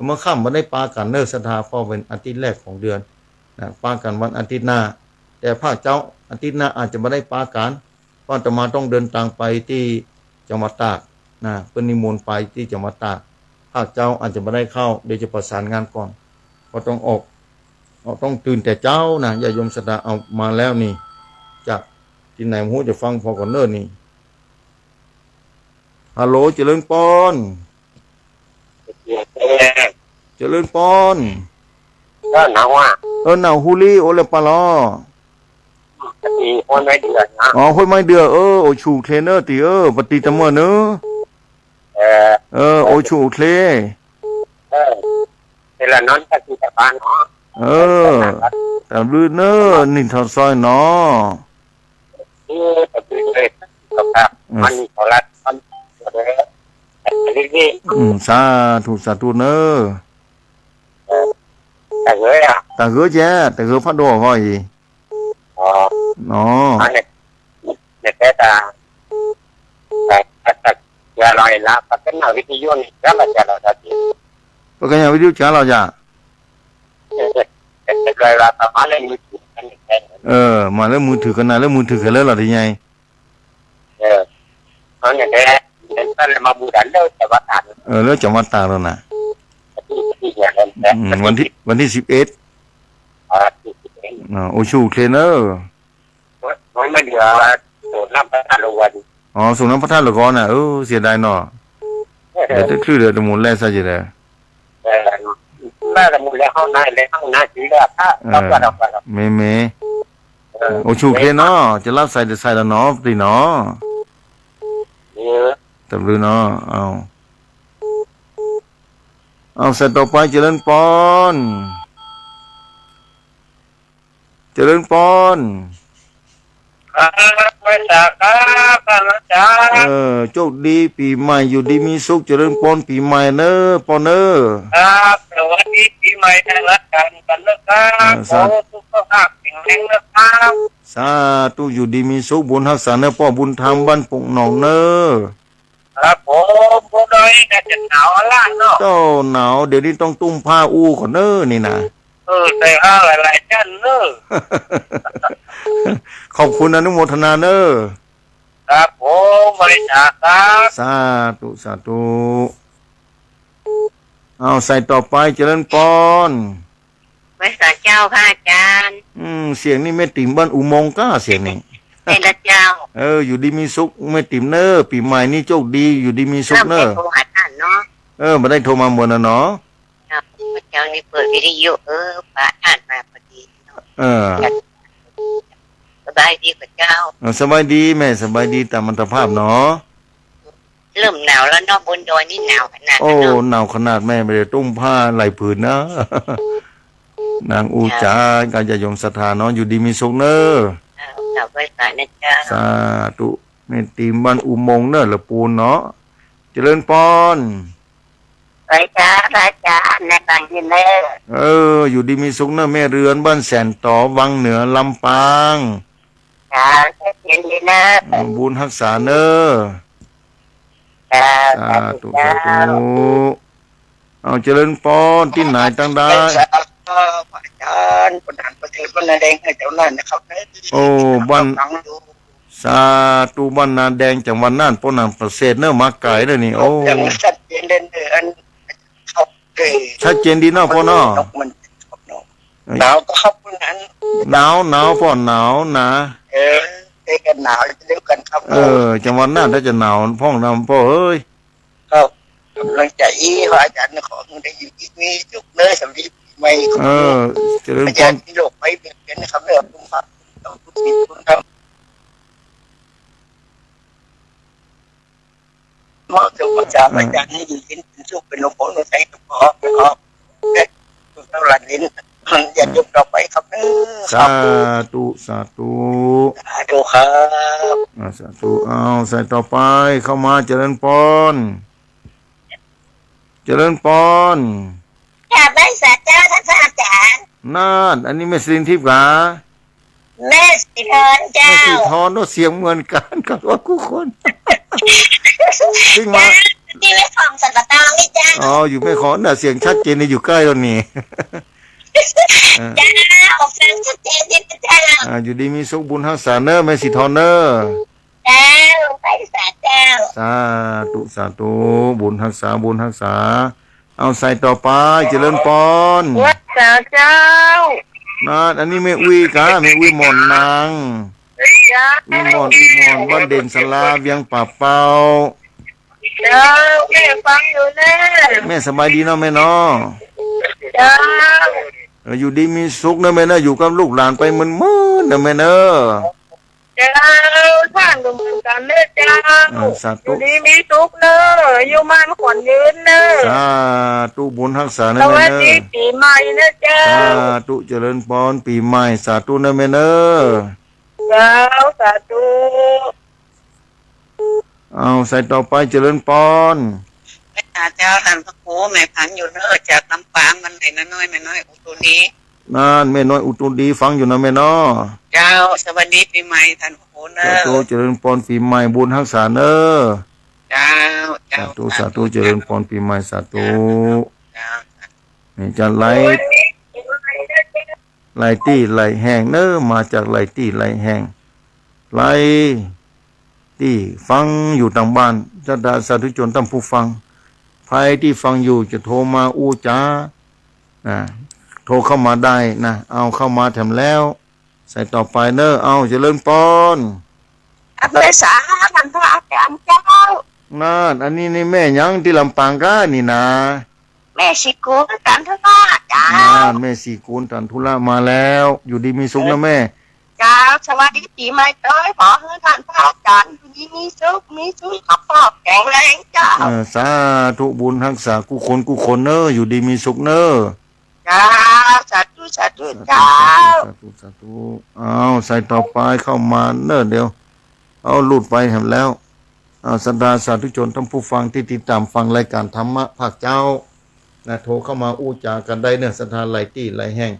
เมื่อค่ำมาได้ปากันเนอศรัทธาเพราะเป็นอาทิตย์แรกของเดือนนะปากันวันอาทิตย์หน้าแต่ภาคเจ้าอาทิตย์หน้าอาจจะไม่ได้ปากันเพราะอาตมาต้องเดินทางไปที่จังหวัดตากนะเป็นนิมนต์ไปที่จังหวัดตากภาคเจ้าอาจจะไม่ได้เข้าเดี๋ยวจะประสานงานก่อนก็ต้องออกต้องตื่นแต่เจ้านะญาติโยมศรัทธาเอามาแล้วนี่จากที่ไหนหูจะฟังพอก่อนเนอนี่ฮัลโหลเจริญปอนเจริญปอนหนาวอ่ะหนาวฮูลี่โอเลปาลอตีคนไม่เดือดนะห้อยไม้เดือโอชูเทเนอร์ตีปฏิตมเนอโอชูเทเวลานอนก็คือแต่บ้านเนาะแต่ลือเนอนินทซอยเนาะแต่คือเลยกับมันขอรัดมันนี่สาธุเนอแต่เฮ้ยแต่เฮ้ยแย่แต่เฮ้ยพัดดอกห้อยเนาะเนี่ยแต่อย่าลอยละปัจจัยวิทยุนี่ก็จะเราจะดีปัจจัยวิทยุจ้าเราจะลอยละประมาณเล่นมือถือกันมาเล่นมือถือกันนะเล่นมือถือกันแล้วหรอที่ไงเขาเนี่ยได้มาบูดันแล้วแต่ว่าต่างแล้วจังหวัดตากแล้วนะวันที่11โอชูเทรนเนอร์ไม่เดือดสูบน้ำพระธาตุลวันสูบน้ำพระธาตุหลวงน่ะเสียดายเนาะเดี๋ยวจะคือเดือดมูลแร่ซะจีเลยแม่ละมูลแล้วห้องน้าเลยห้องน้าจีเลยถ้าเราเมโอชูเทรนเนอร์จะรับใส่แล้วเนาะตีเนาะแต่ลือเนาะเอาเสร็จต่อไปเจริญปอนไม่สักครับอาจารย์โชคดีปีใหม่อยู่ดีมีสุขเจริญปอนปีใหม่เนอปอนครับสวัสดีปีใหม่ทางรัฐการกันนะครับขอสุขภาพแข็งแรงนะครับสาธุอยู่ดีมีสุขบุญรักษาเนอพ่อบุญธรรมบ้านปุ่งหนองเนอครับผมผู้ใดจะหนาวล่ะเนาะเจ้าหนาวเดี๋ยวนี้ต้องตุ้มผ้าอู้ก่อนเนอนี่นะแต่หลายชั้นเนอขอบคุณอนุโมทนาเนอครับผมบริจาคครับสาธุเอาใส่ต่อไปเจริญปอนไม่สาเจ้าค่ะอาจารย์เสียงนี่แม่ติ๋มบ้านอุโมงค์ก้าเสียงนี่เป็นละเจ้าอยู่ดีมีสุขแม่ติ๋มเนอปีใหม่นี่โชคดีอยู่ดีมีสุขเนอโทรหาท่านเนาะมาได้โทรมาหมดนะเนาะเจ้านี่เปิดวิทยุป้าอ่านมาพอดีสบายดีกว่าเจ้าสบายดีแม่สบายดีตามอัตภาพเนาะเริ่มหนาวแล้วเนาะบนดอยนี่หนาวขนาดหนาวขนาดแม่ไม่ได้ตุ้มผ้าไหลผืนนะนางอูจาการจะยงศรัทธาเนาะอยู่ดีมีสุขเนอสาธุนะเจ้าสาธุแม่ติ๋มบ้านอุโมงค์เนอละปูนเนาะเจริญปอนไปจ้าอาจารย์ในบ้านยินเลยอยู่ดีมีสุขเนอะแม่เรือนบ้านแสนต่อวังเหนือลำปางเย็นดีนะบุญรักษาเนอะสาธุเอาเจริญปอนที่ไหนตั้งได้อาจารย์ประธานประเทศบ้านนาแดงให้เจ้านั่นนะครับบ้านสาธุบ้านนาแดงจังหวัดน่านป้นานประเสริฐเนอะมาไก่เลยนี่ชัดเจนเด่นชัดเจนดีเนาะพ่อเนาะหนาวก็ครับนั้นหนาวพ่อหนาวนะกันหนาวเดียวกันครับจังหวัดน่านถ้าจะหนาวพ่องนำพ่อเอ้ยครับ กำลังใจขออาจารย์ขอได้อยู่ที่นี่จุกเนื้อสำลีไม่ขอเจริญ อา พ จาร รย์ที่โลกไปเปลี่ยนเป็นนะครับเรื่องคุณครับต้องคุณผิดคุณครับมอบถึงพระเจ้าอาจารย์ให้อยู่ที่เป็นสุขเป็นหลวงพ่อหลวงใจกับพ่อครับและทุกท่านหลังลิ้นอย่าหยุดต่อไปครับสาธุสาธุสาธุครับ สาธุเอาใส่ต่อไปเข้ามาเจริญพรเจริญพรค่ะแม่สัจเจ้าท่านพระอาจารย์นั่นอันนี้แม่สิรินทิพย์กะแม่สิธรเจ้าแม่สิธรเสียงเหมือนกันกับว่าคู่คนจริงมาที่แม่ของสันปะตองนี่จ้าอ๋ออยู่แม่ขอนน่ะเสียงชัดเจนอยู่ใกล้ตรงนี้จ้าออกเสียงชัดเจนที่จ้าอยู่ดีมีสุขบุญรักษาเนอแม่สิธรเนอจ้าลงไปสาเจ้าสาธุสาธุบุญรักษาบุญรักษาเอาใส่ต่อไปเจริญพรวัดสาเจ้านั่นอันนี้แม่อุ้ยกะแม่อุ้ยหมอนนางจ้าอุ้ยหมอนบ้านเด่นสลาเวียงป่าเป้าจ้าแม่ฟังอยู่แน่แม่สบายดีเนาะแม่เนาะจ้าอยู่ดีมีสุขนะแม่นะอยู่กับลูกหลานไปมึนนะแม่เนอะเจ้าท่านดูเหมือนกันเนอะเจ้าอยู่ดีมีสุขเนอะอยู่มันขวัญยืนเนอะสาธุบุญรักษานะแม่เนอะสวัสดีปีใหม่เนอะเจ้าสาธุเจริญพรปีใหม่สาธุนะแม่เนอะเจ้าสาธุเอาใส่ต่อไปเจริญพรเจ้าท่านพระครูแม่พันอยู่เนอะจากลำปางมันไหนน้อยแม่น้อยอุตุนี้นั่นแม่น้อยอุตุดีฟังอยู่นะแม่เนาะเจ้าสวัสดีปีใหม่ท่านพระครูเนอะสาธุเจริญพรปีใหม่บุญรักษาเนอะเจ้าสาธุสาธุเจริญพรปีใหม่สาธุนี่จะไล่ตี้ไหลแห้งเนอะมาจากไหลตี้ไหลแห้งไหลที่ฟังอยู่ทางบ้านจะดาสาธุชนท่านผู้ฟังใครที่ฟังอยู่จะโทรมาอู้จ้าโทรเข้ามาได้นะเอาเข้ามาแถมแล้วใส่ต่อไปเนอะเอาเจริญพรอัปเดตสาท่านพระอาจารย์เจ้านั่นอันนี้นี่แม่ยังที่ลำปางก้านี่นะแม่สิกูลตันทุระจ้านั่นแม่สิกูลตันทุระมาแล้วอยู่ดีมีสุขนะแม่จ้าสวัสดีปีใหม่เอ้ยขอให้ท่านพระอาจารย์มีสุขขับปอบแข็งแรงจ้าสาธุบุญรักษากู้คนเนอะอยู่ดีมีสุขเนอะจ้าสาธุสาธุจ้าสาธุเอาใส่ต่อไปเข้ามาเนอะเดี๋ยวเอาหลุดไปเห็นแล้วสันดาสาธุชนท่านผู้ฟังที่ติดตามฟังรายการธรรมะภาคเจ้าโทรเข้ามาอู้จากันได้เนอะสถานไหลตี้ไหลแห้ง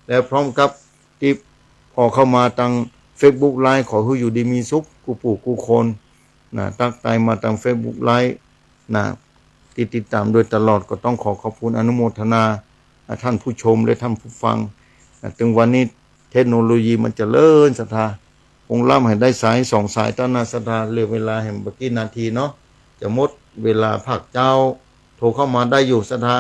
แล้วพร้อมกับที่พอเข้ามาทาง Facebook ไลน์ขอให้อยู่ดีมีสุขกูปู่กูคนตั้งใจมาทาง Facebook ไลน์ติดตามโดยตลอดก็ต้องขอบคุณอนุโมทนาท่านผู้ชมและท่านผู้ฟังถึงวันนี้เทคโนโลยีมันจะเลิ่นศรัทธาคงล่ำให้ได้สาย2 สายต้นนาศรัทธาเรียกเวลาแห่งเมื่อกี้นาทีเนาะจะหมดเวลาภาคเจ้าโทรเข้ามาได้อยู่ศรัทธา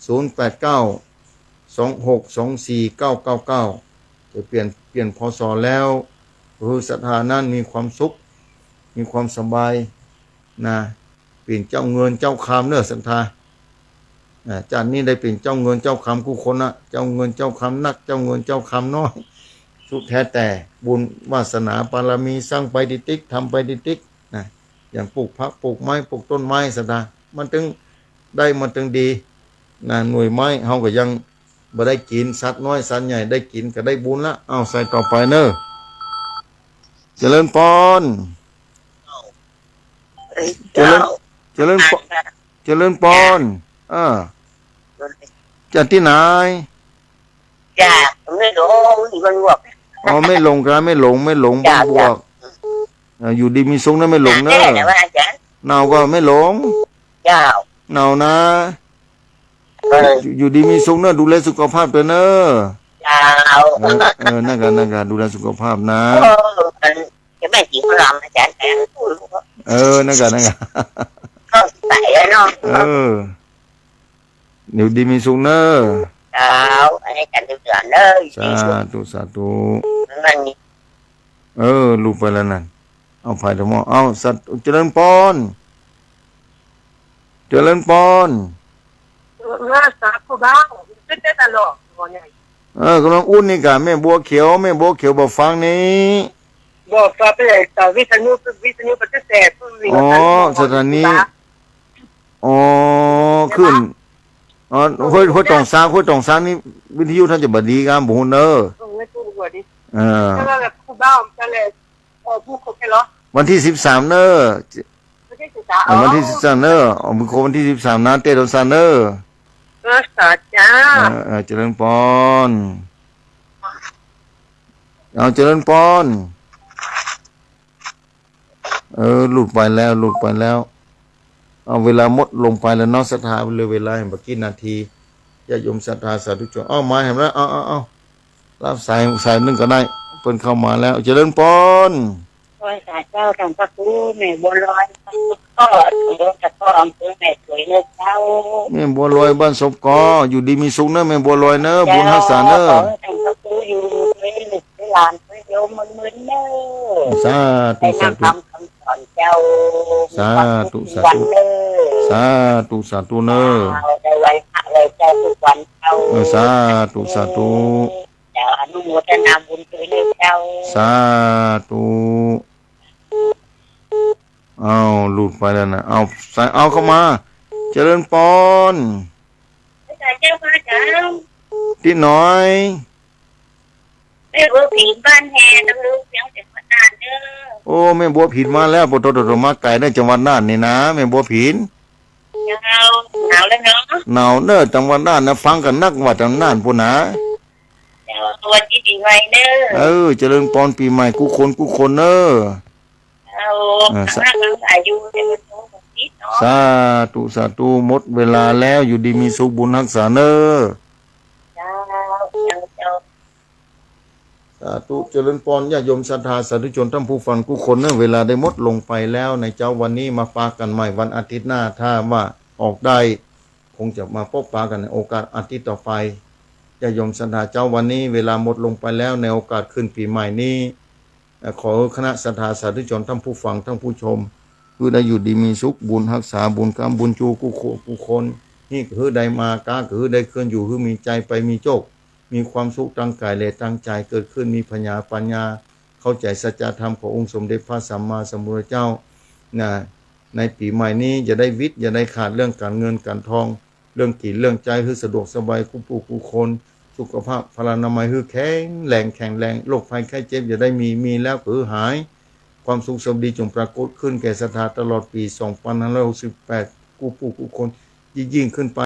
089262499จะเปลี่ยนพศแล้วคือศรัทธานั้นมีความสุขมีความสบายเปลี่ยนเจ้าเงินเจ้าคำเนื้อศรัทธาจานนี้ได้เป็นเจ้าเงินเจ้าคำคู่คนนะเจ้าเงินเจ้าคำนักเจ้าเงินเจ้าคำน้อยสุดแท้แต่บุญวาสนาบารมีสร้างไปดิติ๊กทำไปดิติ๊กอย่างปลูกผักปลูกไม้ปลูกต้นไม้ศรัทธามันถึงได้มันถึงดีหน่วยไม้เฮาก็ยังบ่ได้กินสัตว์น้อยสัตว์ใหญ่ได้กินก็ได้บุญละเอาใส่ต่อไปเนอะเจริญพรเจริญพรจากที่ไหนจ้าไม่หลงมันบวกไม่หลงกันไม่หลงบ้านบวกอยู่ดีมีสุขนะไม่หลงเนอะเนาก็ไม่หลงจ้าเนานะอยู่ดีมีสุขเนอะดูแลสุขภาพด้วยเนอะจ้านั่นกันดูแลสุขภาพนะจะไม่จีบลำอาจารย์นั่นกันเข้าใส่แล้วเนาะอยู่ดีมีสุขเนอะอันนี้กันเดือดเลยสาธุลูกไปแล้วนั่นเอาไผ่ธรรมเอาสัตว์เจริญพร เจริญปอน รักษาผู้บ้าขึ้นได้ตลอดวันนี้กำลังอุ่นนี่กะแม่บัวเขียวบอกฟังนี้บอกว่าไปเลยต่อวิทยุปฏิเสธผู้วิ่งสถานีขึ้นห้วยตองซางนี่วิทยุท่านจะบดีกันบุญเนอไม่พูดกว่าดิถ้าแบบผู้บ้าจะเลยผู้คนแค่หรอวันที่13เนอวันที่13เนอมือโควันที่13นะเตโดซานเนอสาจ้าเจริญปอนเจริญปอนหลุดไปแล้วเอาเวลาหมดลงไปแล้วเนาะศรัทธาเลยเวลาเห็นเมื่อกี้นาทีญาติโยมศรัทธาสาธุชนมาเห็นแล้วเอารับสายนึงก็ได้เพิ่นเข้ามาแล้วเจริญปอนโอ้ยสาเจ้าทางพระครูแม่บัวลอยก็จะก็อำเภอแม่สวยเลยเจ้าแม่บัวลอยบ้านศพกออยู่ดีมีสุขเนอะแม่บัวลอยเนอะบุญรักษาเนอะทางพระครูอยู่ด้วยลูกหลานด้วยโยมมึนเนอะสาธุสาธุสอนเจ้าสาธุเนอะได้ไว้พระเลยเจ้าทุกวันเจ้าสาธุเจ้าอนุโมทนาบุญด้วยเลยเจ้าสาธุหลุดไปแล้วนะเอาเข้ามาเจริญปอนเจ้ามาเจ้าที่น้อยไม่บัวผีบ้านแห่ตำลึงเสียงเป็นนานเด้อแม่บัวผินมาแล้วปตตมาไก่ได้จังหวัดน่านนี่นะแม่บัวผินหนาวแล้วเนาะหนาวเนอะจังหวัดน่านนะฟังกันนักว่าจังน่านพุ่นนะตัวที่ปีใหม่เด้อเจริญปอนปีใหม่กูคนเนอะอายุจะเป็นโตแบบนี้เนาะสาธุหมดเวลาแล้วอยู่ดีมีสุขบุญรักษาเนอะสาธุเจริญปอนญาติโยมศรัทธาสาธุชนท่านผู้ฟังทุกคนเนอะเวลาได้หมดลงไปแล้วในเจ้าวันนี้มาปากันใหม่วันอาทิตย์หน้าถ้าว่าออกได้คงจะมาพบปากันในโอกาสอาทิตย์ต่อไปญาติโยมศรัทธาเจ้าวันนี้เวลาหมดลงไปแล้วในโอกาสขึ้นปีใหม่นี้ขอคณะศรัทธาสาธุชนท่านผู้ฟังท่านผู้ชมคือได้อยู่ดีมีสุขบุญรักษาบุญกรรมบุญจูกุคนนี่คือได้มากาคือได้เคลื่อนอยู่คือมีใจไปมีโชคมีความสุขตั้งกายและตั้งใจเกิดขึ้นมีปัญญาเข้าใจสัจธรรมขององค์สมเด็จพระสัมมาสัมพุทธเจ้าในปีใหม่นี้จะได้วิทย์อย่าได้ขาดเรื่องการเงินการทองเรื่องกินเรื่องใจคือสะดวกสบายคู่คนสุขภาพพลานามัยคือแข็งแรงโรคภัยไข้เจ็บอย่าได้มีแล้วคือหายความสุขสมดีจงปรากฏขึ้นแก่ศรัทธาตลอดปี2568คู่คนยิ่งขึ้นไป